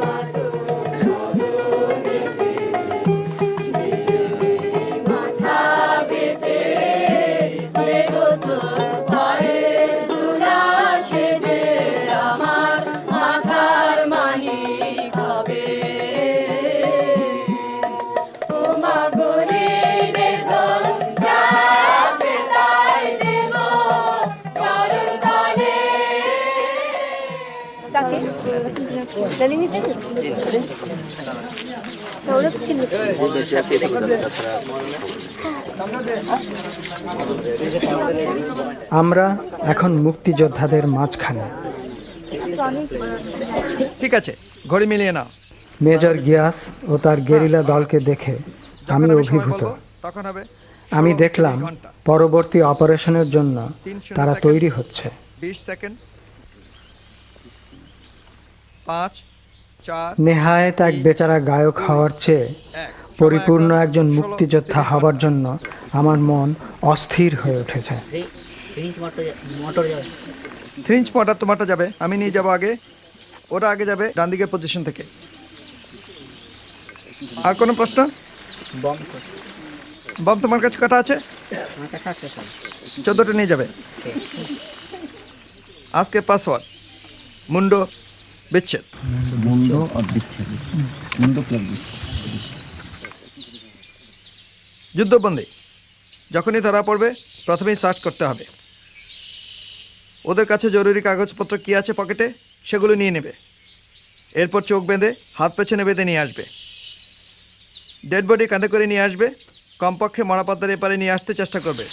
মা তোর চরণেতে মাথা পেতে দেগো তোর পায়ের ধুলা সেজে আমার মাথার মানিক হবে ও মা গরিবের ধন যা আছে তাই দেব চরণ তলে কাকে নলিনী চিনি ওরা তো চিনি আমরা এখন মুক্তিযোদ্ধাদের মাঝখানে। ঠিক আছে, ঘড়ি মিলিয়ে নাও। মেজর গিয়াস ও তার গেরিলা দলকে দেখে আমি অভিভূত। তখন হবে আমি দেখলাম পরবর্তী অপারেশনের জন্য তারা তৈরি হচ্ছে। 20 সেকেন্ড। 5 4 নেহায়েত এক বেচারা গায়ক হওয়ার চেয়ে পরিপূর্ণ একজন মুক্তিযোদ্ধা হবার জন্য আমার মন অস্থির হয়ে উঠেছে। 3 ইঞ্চ মোটর তোমারটা যাবে, আমি নিয়ে যাব আগে, ওটা আগে যাবে ডান দিকের পজিশন থেকে। আর কোনো প্রশ্ন? বম তোমার কাছে কটা আছে? 14টা নিয়ে যাবে। আজকে পাসওয়ার্ড মুন্ডো বিচ্ছেদ। যুদ্ধবন্দী যখনই ধরা পড়বে প্রথমেই সার্চ করতে হবে। ওদের কাছে জরুরি কাগজপত্র কি আছে পকেটে সেগুলো নিয়ে নেবে। এরপর চোখ বেঁধে হাত পেছনে বেঁধে নিয়ে আসবে। ডেড বডি কাঁধে করে নিয়ে আসবে। কমপক্ষে মরাপাতার এপারে নিয়ে আসতে চেষ্টা করবে।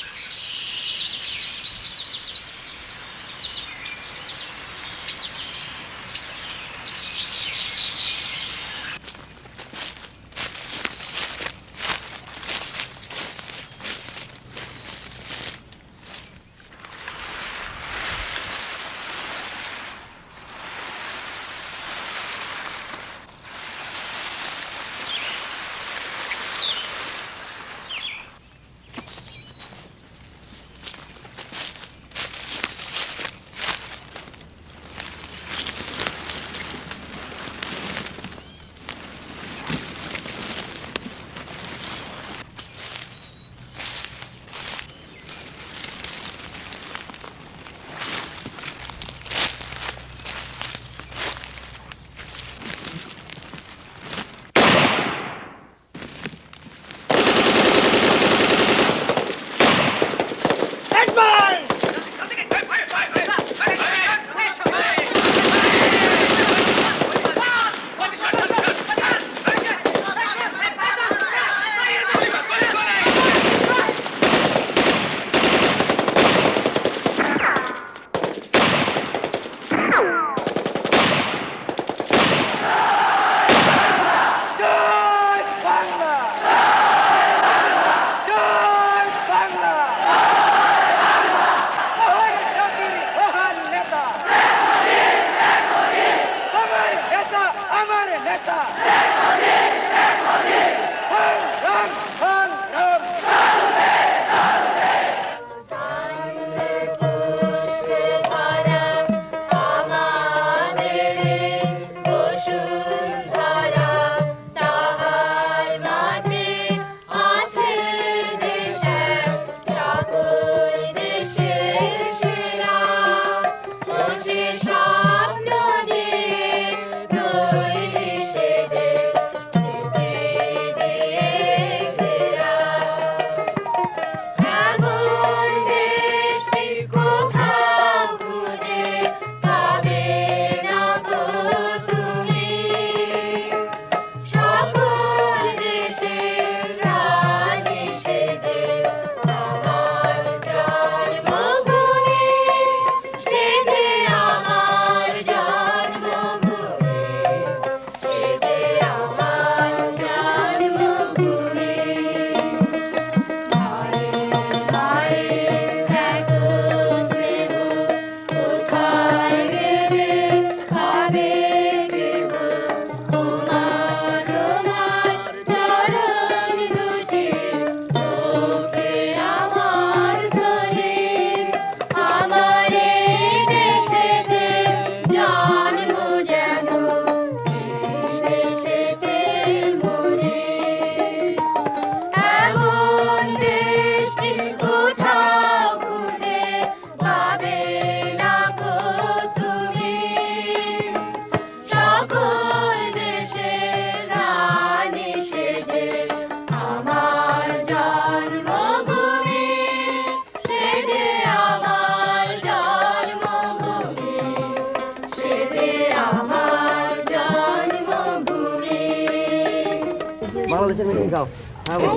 বাংলাদেশের মিষ্টি খাও। হ্যাঁ বলো।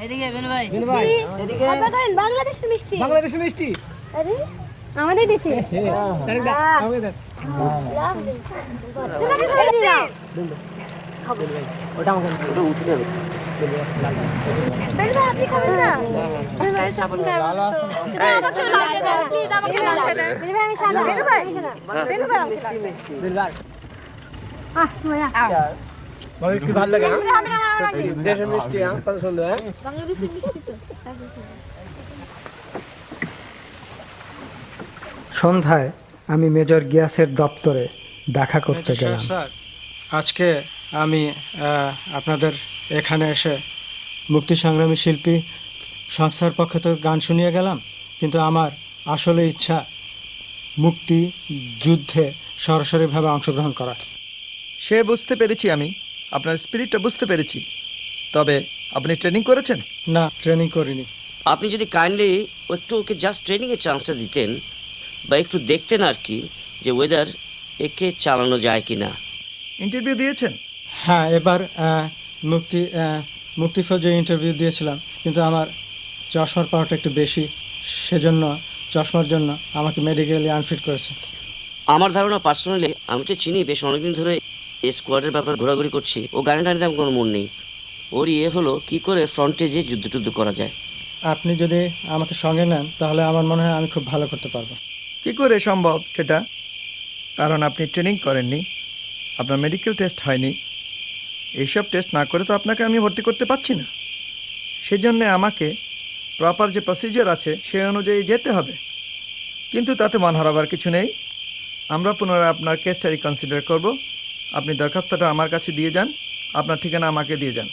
এদিকে বেনু ভাই বাংলাদেশের মিষ্টি বাংলাদেশের মিষ্টি আরে আমাদের দেশে ওটা আমাকে ওটা উঠে যাবে। আপনি খাবেন না মিষ্টি ভালো লাগে দেশের মিষ্টি কত সুন্দর। সন্ধ্যায় আমি মেজর গিয়াসের দপ্তরে দেখা করতে গেলাম। স্যার, আজকে আমি আপনাদের এখানে এসে মুক্তি সংগ্রামী শিল্পী সংস্থার পক্ষ থেকে গান শুনিয়ে গেলাম, কিন্তু আমার আসলে ইচ্ছা মুক্তি যুদ্ধে সরাসরিভাবে অংশগ্রহণ করা। সে বুঝতে পেরেছি, আমি আপনার স্পিরিটটা বুঝতে পেরেছি, তবে আপনি ট্রেনিং করেছেন? না, ট্রেনিং করিনি। আপনি যদি কাইন্ডলি একটু ওকে জাস্ট ট্রেনিংয়ের চান্সটা দিতেন বা একটু দেখতেন আর কি যে ওয়েদার একে চালানো যায় কি না। ইন্টারভিউ দিয়েছেন? হ্যাঁ, এবার মুক্তি ফৌজে ইন্টারভিউ দিয়েছিলাম, কিন্তু আমার চশমার পাওয়ারটা একটু বেশি, সেজন্য চশমার জন্য আমাকে মেডিকেলি আনফিট করেছে। আমার ধারণা পার্সোনালি, আমি তো চিনি বেশ অনেকদিন ধরে এই স্কোয়াডের ব্যাপার ঘোরাঘুরি করছি, ও গাড়ি টানিতে আমার কোনো মন নেই। ওর হলো কি করে ফ্রন্টে যে যুদ্ধ করা যায়। আপনি যদি আমাকে সঙ্গে নেন তাহলে আমার মনে হয় আমি খুব ভালো করতে পারবো। কি করে সম্ভব সেটা? কারণ আপনি ট্রেনিং করেননি, আপনার মেডিকেল টেস্ট হয়নি। এইসব টেস্ট না করে তো আপনাকে আমি ভর্তি করতে পারছি না। সেজন্যে আমাকে প্রপার যে প্রসিজার আছে সে অনুযায়ী যেতে হবে। কিন্তু তাতে মন হারাবার কিছু নেই। আমরা পুনরায় আপনার কেসটা রিকনসিডার করব। আপনি দরখাস্তটা আমার কাছে দিয়ে যান, আপনার ঠিকানা আমাকে দিয়ে যান।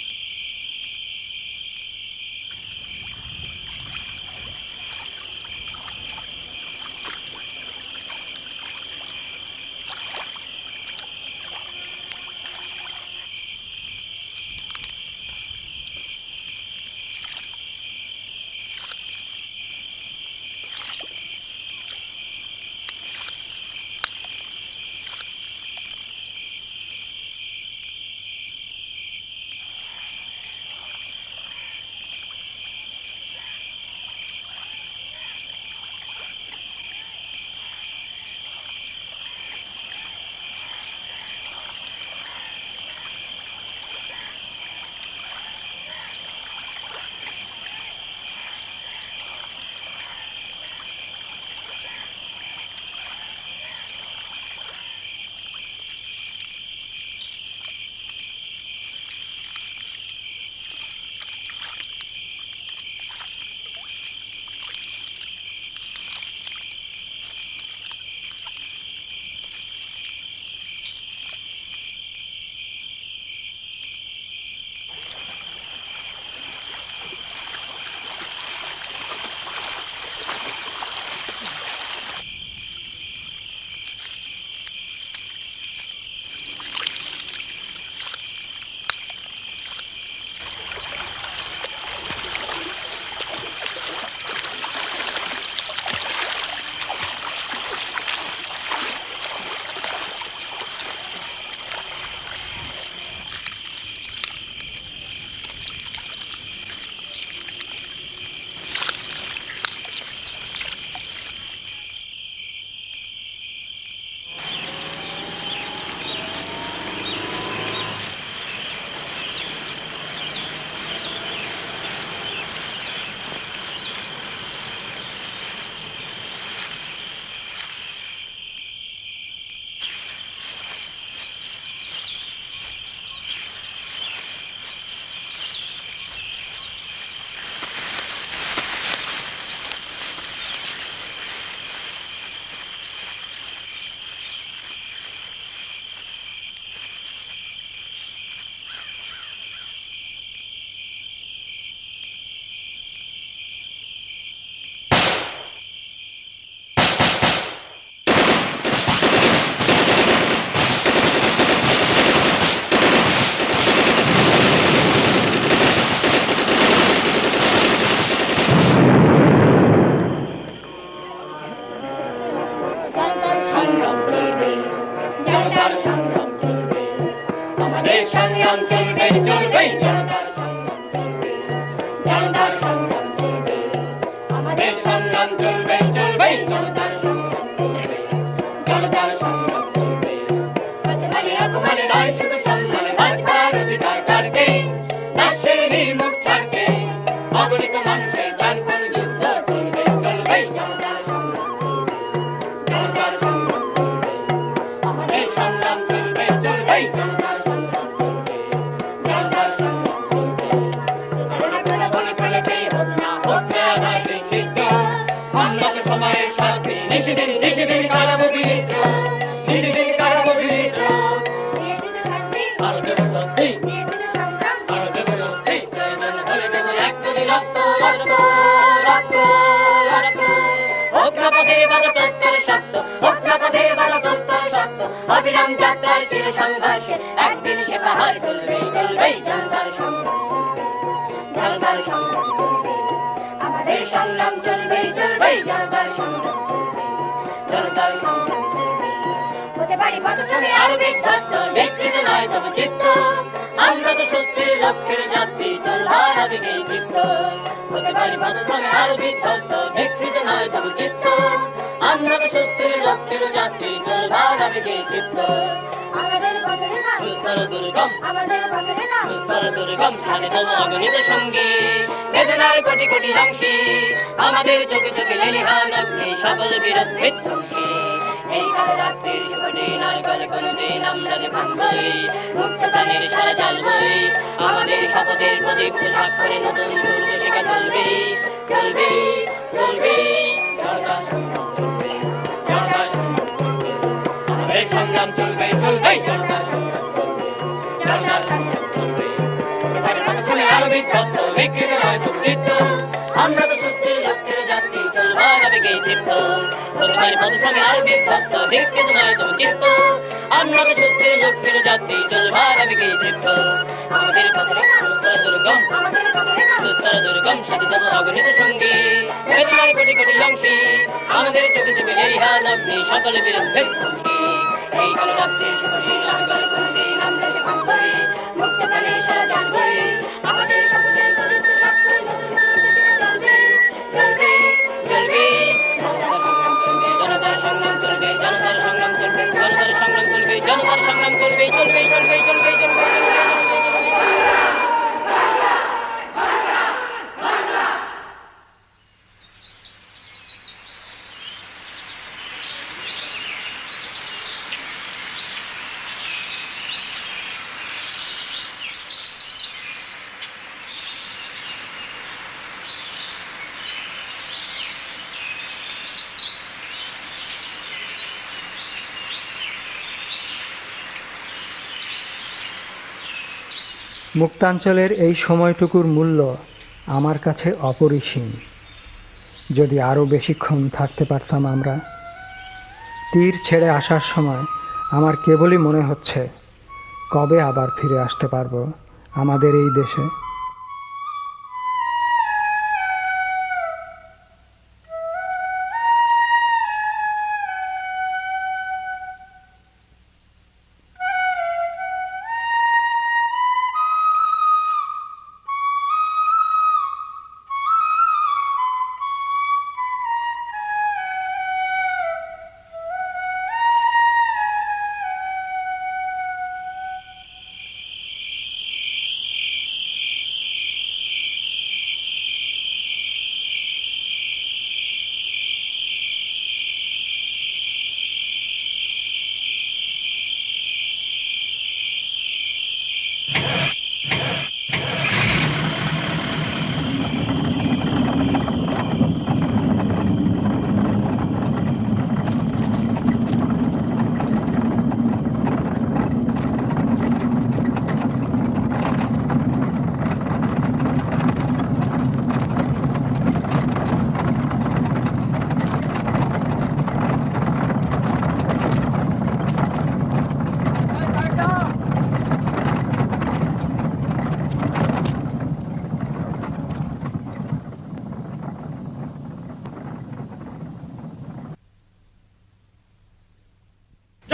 সংগ্রাম চলবে চলবে জনতার সংগ্রাম চলবে জনতার সংগ্রাম চলবে আমাদের সংগ্রাম চলবে চলবে জনতার সংগ্রাম চলবে জনতার সংগ্রাম চলবে প্রতিবারে অপমানে নয় শুধু সম্মানে বাঁচবার অধিকার কাটবে রাষ্ট্রের নির্মুখ ছাড়বে অগণিত মানুষের প্রাণপণ যুদ্ধ চলবে চলবে জনতার সংগ্রাম চলবে জনতার সংগ্রাম চলবে আমাদের সংগ্রাম চলবে চলবে জনতার সংগ্রাম চলবে জনতার সংগ্রাম চলবে বলে চলবে হোক না আদায় নিশ্চিত উন্নত সময়ের সাথে নিষিদিন নিষিদিন কারাবো বিদ্রোহ নিষিদিন কারাবো বিদ্রোহ আরো দেব শক্তি আরো দেব শক্তি প্রয়োজন হলে দেব এক কোটি রক্ত রক্ত রক্ত রক্ত অগ্রপথের বাধা প্রস্তর শক্ত অগ্রপথের বাধা প্রস্তর শক্ত অবিরাম যাত্রার চির সংঘর্ষে একদিন সে পাহাড় চলবে চলবে জনতার সংগ্রাম জনতার সংগ্রাম চলবে আমাদের সংগ্রাম চলবে চলবে জনতার সংগ্রাম চলবে জনতার সংগ্রাম চলবে হতে পারি পথশ্রমে আরো বিধ্বস্ত বিকৃত নয় তবু চিত্ত আমরা তো স্বস্তির লক্ষ্যের যাত্রী চলবার আবেগে চিত্ত হতে পারি পথশ্রমে আরো বিধ্বস্ত বিকৃত নয় তবু চিত্ত আমরা তো স্বস্তির লক্ষ্যের যাত্রী চলবার আবেগে চিত্ত আমাদের দুস্তর দুর্গম আমাদের দুস্তর দুর্গম সাথে তবু অগণিত সঙ্গে বেদনার কোটি কোটি অংশী আমাদের চোখে চোখে লেলিহান অগ্নি সকল বিরোধ বিধ্বংসী এই কালো রাত্রির শুভ দিন আর কালে কোনদিন আমরা যে ভাঙবই মুক্ত প্রাণের সারা জ্বালবই আমাদের শপথের প্রদীপ স্বাক্ষরে নতুন সূর্য শিখা চলবে চলবে চলবে জনতার সংগ্রাম চলবে জনতার সংগ্রাম চলবে আমাদের সংগ্রাম চলবে চলবে জনতার সংগ্রাম চলবে জনতার সংগ্রাম চলবে আরো বিধ্বস্ত বিকৃত নয় তবু চিত্ত আমরা তো সুস্থির লক্ষ্যের যাত্রী চলবার আবেগে তৃপ্ত প্রতিবার পদশ্রমে আরো বিধ্বস্ত বিকৃত নয় তবু চিত্ত আমরা তো সুস্থির লক্ষ্যের যাত্রী চলবার আবেগে তৃপ্ত আমাদের পথে দুস্তর দুর্গম দুস্তর দুর্গম সাথে দেব অগণিত সঙ্গী বেদনার কোটি কোটি অংশী আমাদের চোখে চোখে লেলিহান অগ্নি সকলে বিরুদ্ধে ধ্বংসী এই কালো রাত্রির শুভ দিন আর কালে কোনদিন আমরা যে ভাঙবই মুক্ত প্রাণে সারা জানবই আমাদের সকলের প্রদীপ স্বাক্ষরে নতুন সূর্য শিখা চলবে চলবে চলবে জনতার সংগ্রাম চলবে জনতার সংগ্রাম চলবে জনতার সংগ্রাম চলবে জনতার সংগ্রাম চলবে চলবে চলবে চলবে চলবে মুক্তাঞ্চলের এই সময়টুকুর মূল্য আমার কাছে অপরিসীম। যদি আরও বেশিক্ষণ থাকতে পারতাম আমরা। তীর ছেড়ে আসার সময় আমার কেবলই মনে হচ্ছে কবে আবার ফিরে আসতে পারবো আমাদের এই দেশে।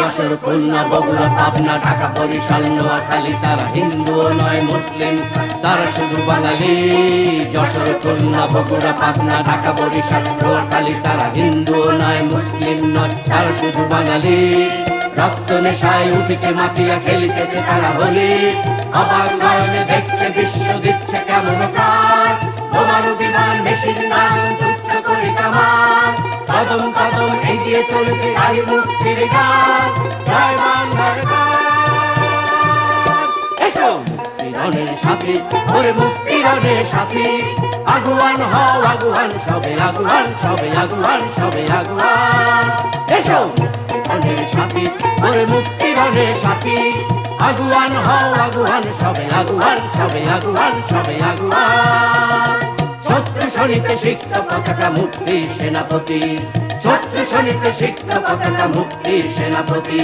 যশোর খুলনা বগুড়া পাবনা ঢাকা বরিশাল নোয়াখালী তারা হিন্দু নয় মুসলিম, তারা শুধু বাঙালি। যশোর খুলনা বগুড়া পাবনা ঢাকা বরিশাল নোয়াখালী তারা হিন্দু নয় মুসলিম নয়, তারা শুধু বাঙালি। রক্ত নেশায় উঠেছে মাফিয়া, খেলিতেছে তারা হোলি। অবাক নয়নে দেখছে বিশ্ব, দিচ্ছে কেমন প্রাণ। বোমারু বিমান মেশিন গান তুচ্ছ করে কামান, কদম কদম এগিয়ে চলেছে নারী মুক্তির গান। জয় বাংলার গান। এসো মুক্তিরণের সাথী, ওরে মুক্তিরণের সাথী। আগুয়ান হও আগুয়ান সবে, আগুয়ান সবে, আগুয়ান সবে, আগুয়ান। এসো মুক্তিরণের সাথী, ওরে মুক্তিরণের সাথী। আগুয়ান হও আগুয়ান সবে, আগুয়ান সবে, আগুয়ান সবে, আগুয়ান। শত্রু শনিতে সিক্ত পতাকা মুক্তির সেনাপতি, শত্রু শনিতে সিক্ত পতাকা মুক্তির সেনাপতি।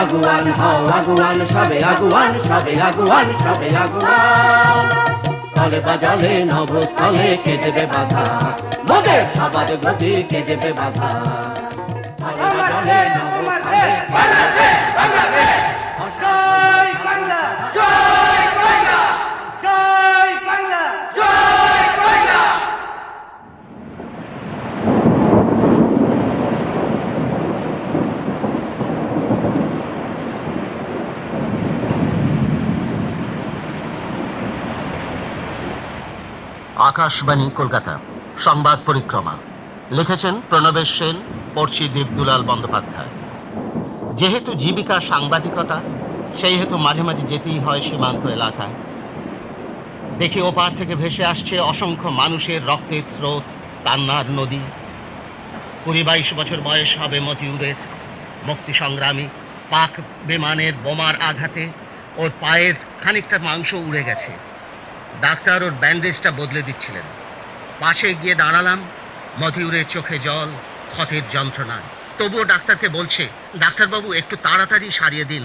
আগুয়ান হও আগুয়ান সবে, আগুয়ান সবে, আগুয়ান সবে, আগুয়ান। স্থলে বা জলে নভস্থলে কে দেবে বাধা, মোদের সবাদ গতি কে দেবে বাধা। স্থলে বা জলে নভস্থলে জয় বাংলা, জয় বাংলা, জয় বাংলা, জয় বাংলা। আকাশবাণী কলকাতা সংবাদ পরিক্রমা লিখেছেন প্রণবেশ সেন, পড়ছি দীপদুলাল বন্দ্যোপাধ্যায়। যেহেতু জীবিকা সাংবাদিকতা, সেই হেতু মাঝে মাঝে যেতেই হয় সীমান্ত এলাকায়। দেখি ওপার থেকে ভেসে আসছে অসংখ্য মানুষের রক্তের স্রোত, কান্নার নদী। 20-22 বছর বয়স হবে মতিউরের। মুক্তি সংগ্রামী। পাক বিমানের বোমার আঘাতে ওর পায়ের খানিকটা মাংস উড়ে গেছে। ডাক্তার ওর ব্যান্ডেজটা বদলে দিচ্ছিলেন। পাশে গিয়ে দাঁড়ালাম। মতিউরের চোখে জল, ক্ষতের যন্ত্রণা। তবুও ডাক্তারকে বলছে, ডাক্তারবাবু একটু তাড়াতাড়ি সারিয়ে দিন,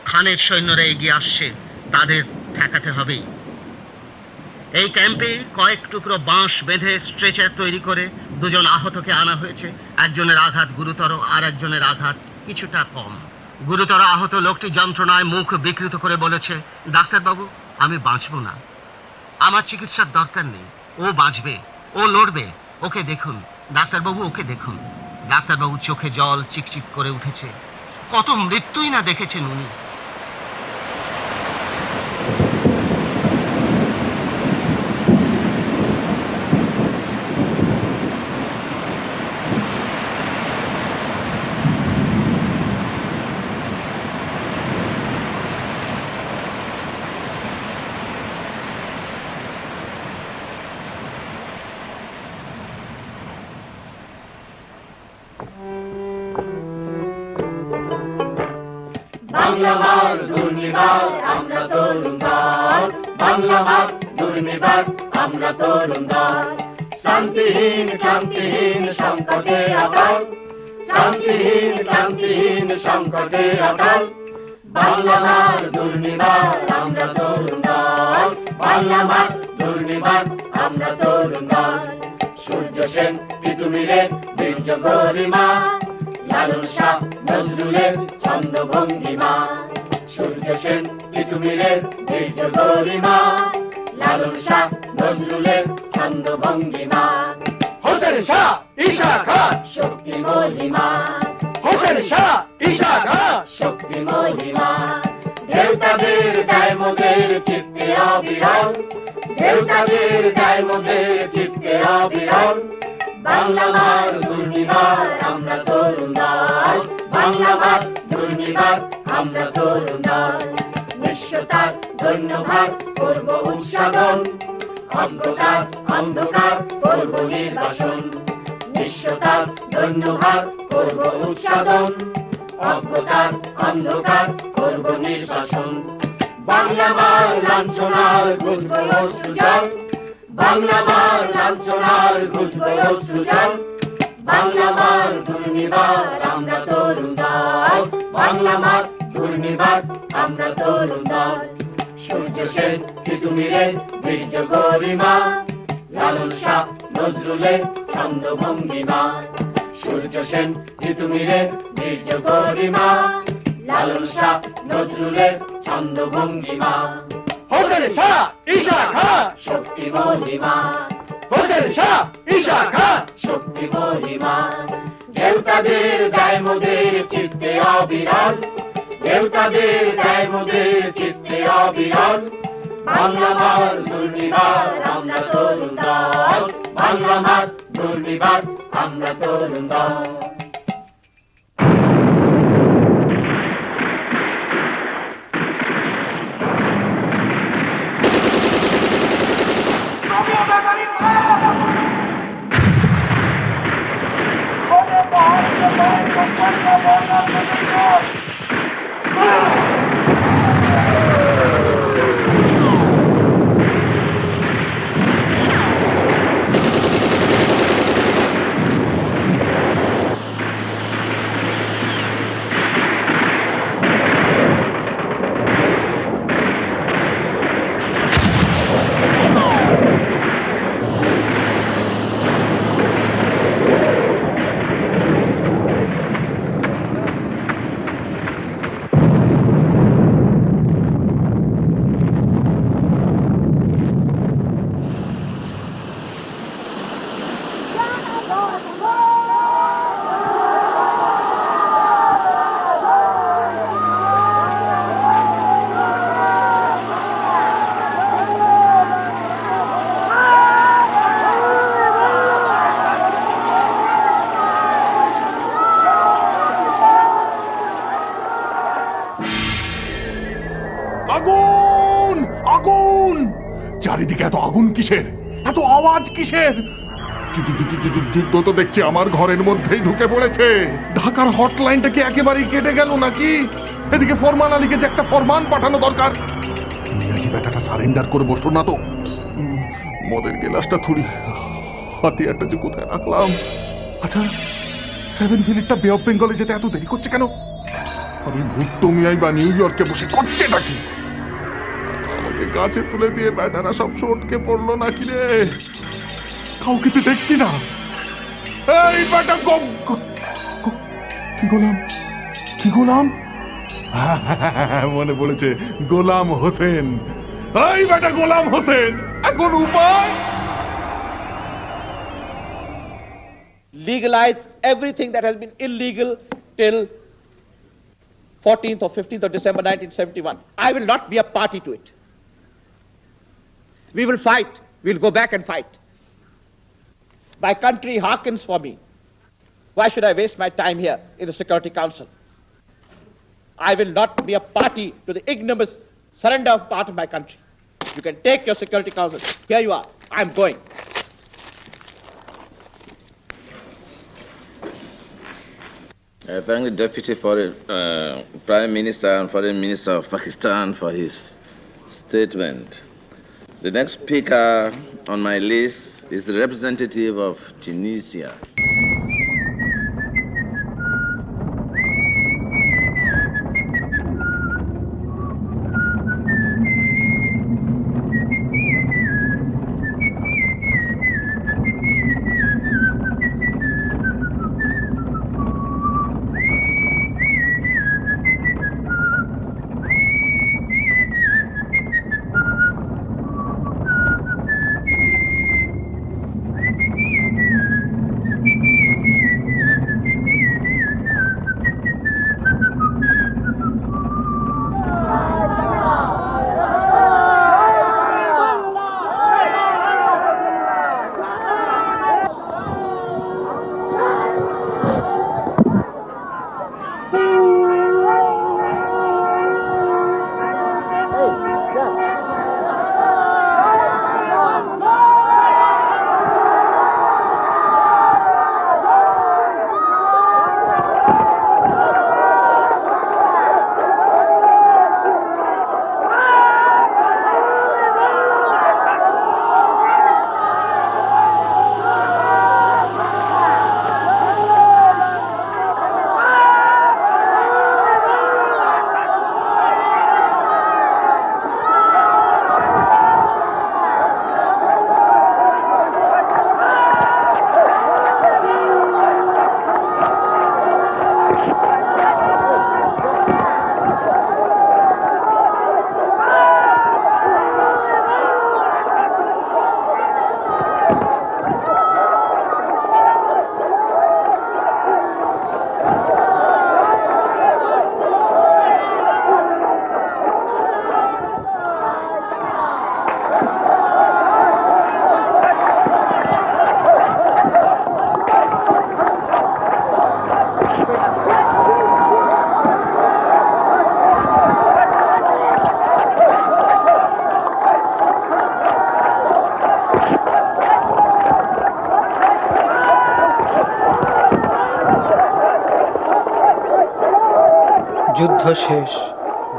খানের সৈন্যরা এগিয়ে আসছে, তাদের ঠেকাতে হবেই। এই ক্যাম্পে কয়েক টুকরো বাঁশ বেঁধে স্ট্রেচার তৈরি করে 2 জন আহতকে আনা হয়েছে। একজনের আঘাত গুরুতর, আর একজনের আঘাত কিছুটা কম। গুরুতর আহত লোকটি যন্ত্রণায় মুখ বিকৃত করে বলেছে, ডাক্তারবাবু আমি বাঁচব না, আমার চিকিৎসার দরকার নেই, ও বাঁচবে, ও লড়বে, ওকে দেখুন ডাক্তারবাবু, ওকে দেখুন। ডাক্তারবাবু চোখে জল চিকচিক করে উঠেছে। কত মৃত্যুই না দেখেছেন উনি। বাংলা মার দুর্নিবার আমরা তরুণ দল, বাংলা মার দুর্নিবার আমরা তরুণ দল। শান্তিহীন ক্লান্তিহীন সংকটে অটল, শান্তিহীন ক্লান্তিহীন সংকটে অটল। বাংলা মার দুর্নিবার আমরা তরুণ দল, বাংলা মার দুর্নিবার আমরা তরুণ দল। সূর্য সেন তিতুমিরের বীর্য গরিমা, লালন শাহ নজরুলের ছন্দ ভঙ্গিমা। সূর্য সেন তিতুমিরের বীর্য গরিমা, লালন শাহ নজরুলের ছন্দ ভঙ্গিমা। হোসেন শাহ ঈশা খান শক্তি মহিমা, হোসেন শাহ ঈশা খান শক্তি মহিমা। দেবতাদের দায় মোদের চিত্তে অবিরল, দেবতাদের দায় মোদের চিত্তে অবিরল। বাংলা মার দুর্নিবার আমরা তরুণ দল, বাংলা মার দুর্নিবার আমরা তরুণ দল। নিঃস্বতার ধন্যবাদ করব উৎসাদন, অন্ধকার অন্ধকার করব নির্বাসন। নিঃস্বতার ধন্যবাদ করব উৎসাদন, অন্ধকার অন্ধকার করব নির্বাসন। বাংলা মার লাঞ্ছনার ঘুষব অশ্রুজল, বাংলা মার লাঞ্ছনার ঘুষব অশ্রুজল। বাংলা মার দুর্নিবার আমরা তরুণ দল, বাংলা মার দুর্নিবার আমরা তরুণ দল। সূর্য সেন তিতুমিরের বীর্য গরিমা, লালন শাহ নজরুলের ছন্দ ভঙ্গিমা। সূর্য সেন তিতুমিরের বীর্য গরিমা, লালন শাহ নজরুলের ছন্দ ভঙ্গিমা হোসেন শাহ ঈশা খান শক্তি মহিমা হোসেন শাহ ঈশা খান শক্তি মহিমা দেবতাদের দেয় মোদের চিত্তে অবিরাম দেবতাদের দেয় মোদের চিত্তে অবিরাম বাংলা মার দুর্নিবার আমরা তরুণ দল বাংলা মার দুর্নিবার আমরা তরুণ দল छोटे पहाड़ के बाद दुश्मन का मोर्चा আগুন আগুন চারিদিকে এত আগুন কিসের এত আওয়াজ কিসের যুদ্ধ তো দেখছি আমার ঘরের মধ্যেই ঢুকে পড়েছে ঢাকার হটলাইনটা কি একেবারেই কেটে গেল নাকি এদিকে ফরমান আলীকে যে একটা ফরমান পাঠানো দরকার মিয়াজি বেটাটা সারেন্ডার করে বসলো না তো মদের গেলাসটা থুড়ি হাতিয়ারটা যে কোথায় রাখলাম আচ্ছা 7 ফিলিটটা বে অফ বেঙ্গলে যেতে এত দেরি করছে কেন আর ওই ভুট্টো মিয়াই বা নিউ ইয়র্কে বসে করছে নাকি আমাকে গাছে তুলে দিয়ে ব্যাটারা সব সটকে পড়লো নাকি রে কাউকে তো দেখছি না এই ব্যাটা কি গোলাম মনে পড়েছে গোলাম হোসেন এই ব্যাটা গোলাম হোসেন এখন উপায় legalize everything that has been illegal till 14th or 15th of December 1971. I will not be a party to it. We will fight. We'll go back and fight. My country hearkens for me. Why should I waste my time here in the Security Council? I will not be a party to the ignominious surrender of part of my country. You can take your Security Council. Here you are. I'm going. I thank the Deputy Foreign Prime Minister and Foreign Minister of Pakistan for his statement. The next speaker on my list is the representative of Tunisia. যুদ্ধ শেষ,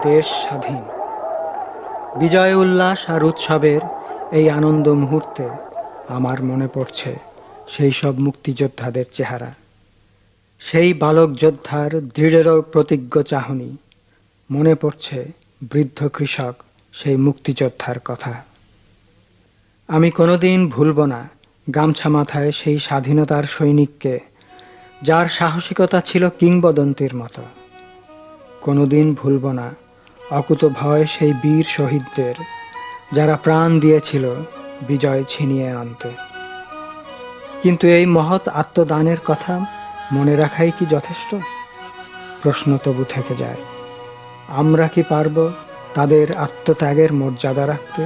দেশ স্বাধীন। বিজয় উল্লাস আর উৎসবের এই আনন্দ মুহূর্তে আমার মনে পড়ছে সেই সব মুক্তিযোদ্ধাদের চেহারা, সেই বালক যোদ্ধার দৃঢ় প্রতিজ্ঞ চাহনি। মনে পড়ছে বৃদ্ধ কৃষক সেই মুক্তিযোদ্ধার কথা। আমি কোনোদিন ভুলব না গামছা মাথায় সেই স্বাধীনতার সৈনিককে, যার সাহসিকতা ছিল কিংবদন্তির মতো। কোনোদিন ভুলব না অকুত ভয় সেই বীর শহীদদের, যারা প্রাণ দিয়েছিল বিজয় ছিনিয়ে আনতে। কিন্তু এই মহৎ আত্মদানের কথা মনে রাখাই কি যথেষ্ট? প্রশ্ন তবু থেকে যায়। আমরা কি পারব তাদের আত্মত্যাগের মর্যাদা রাখতে?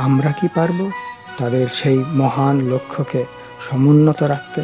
আমরা কি পারব তাদের সেই মহান লক্ষ্যকে সমুন্নত রাখতে?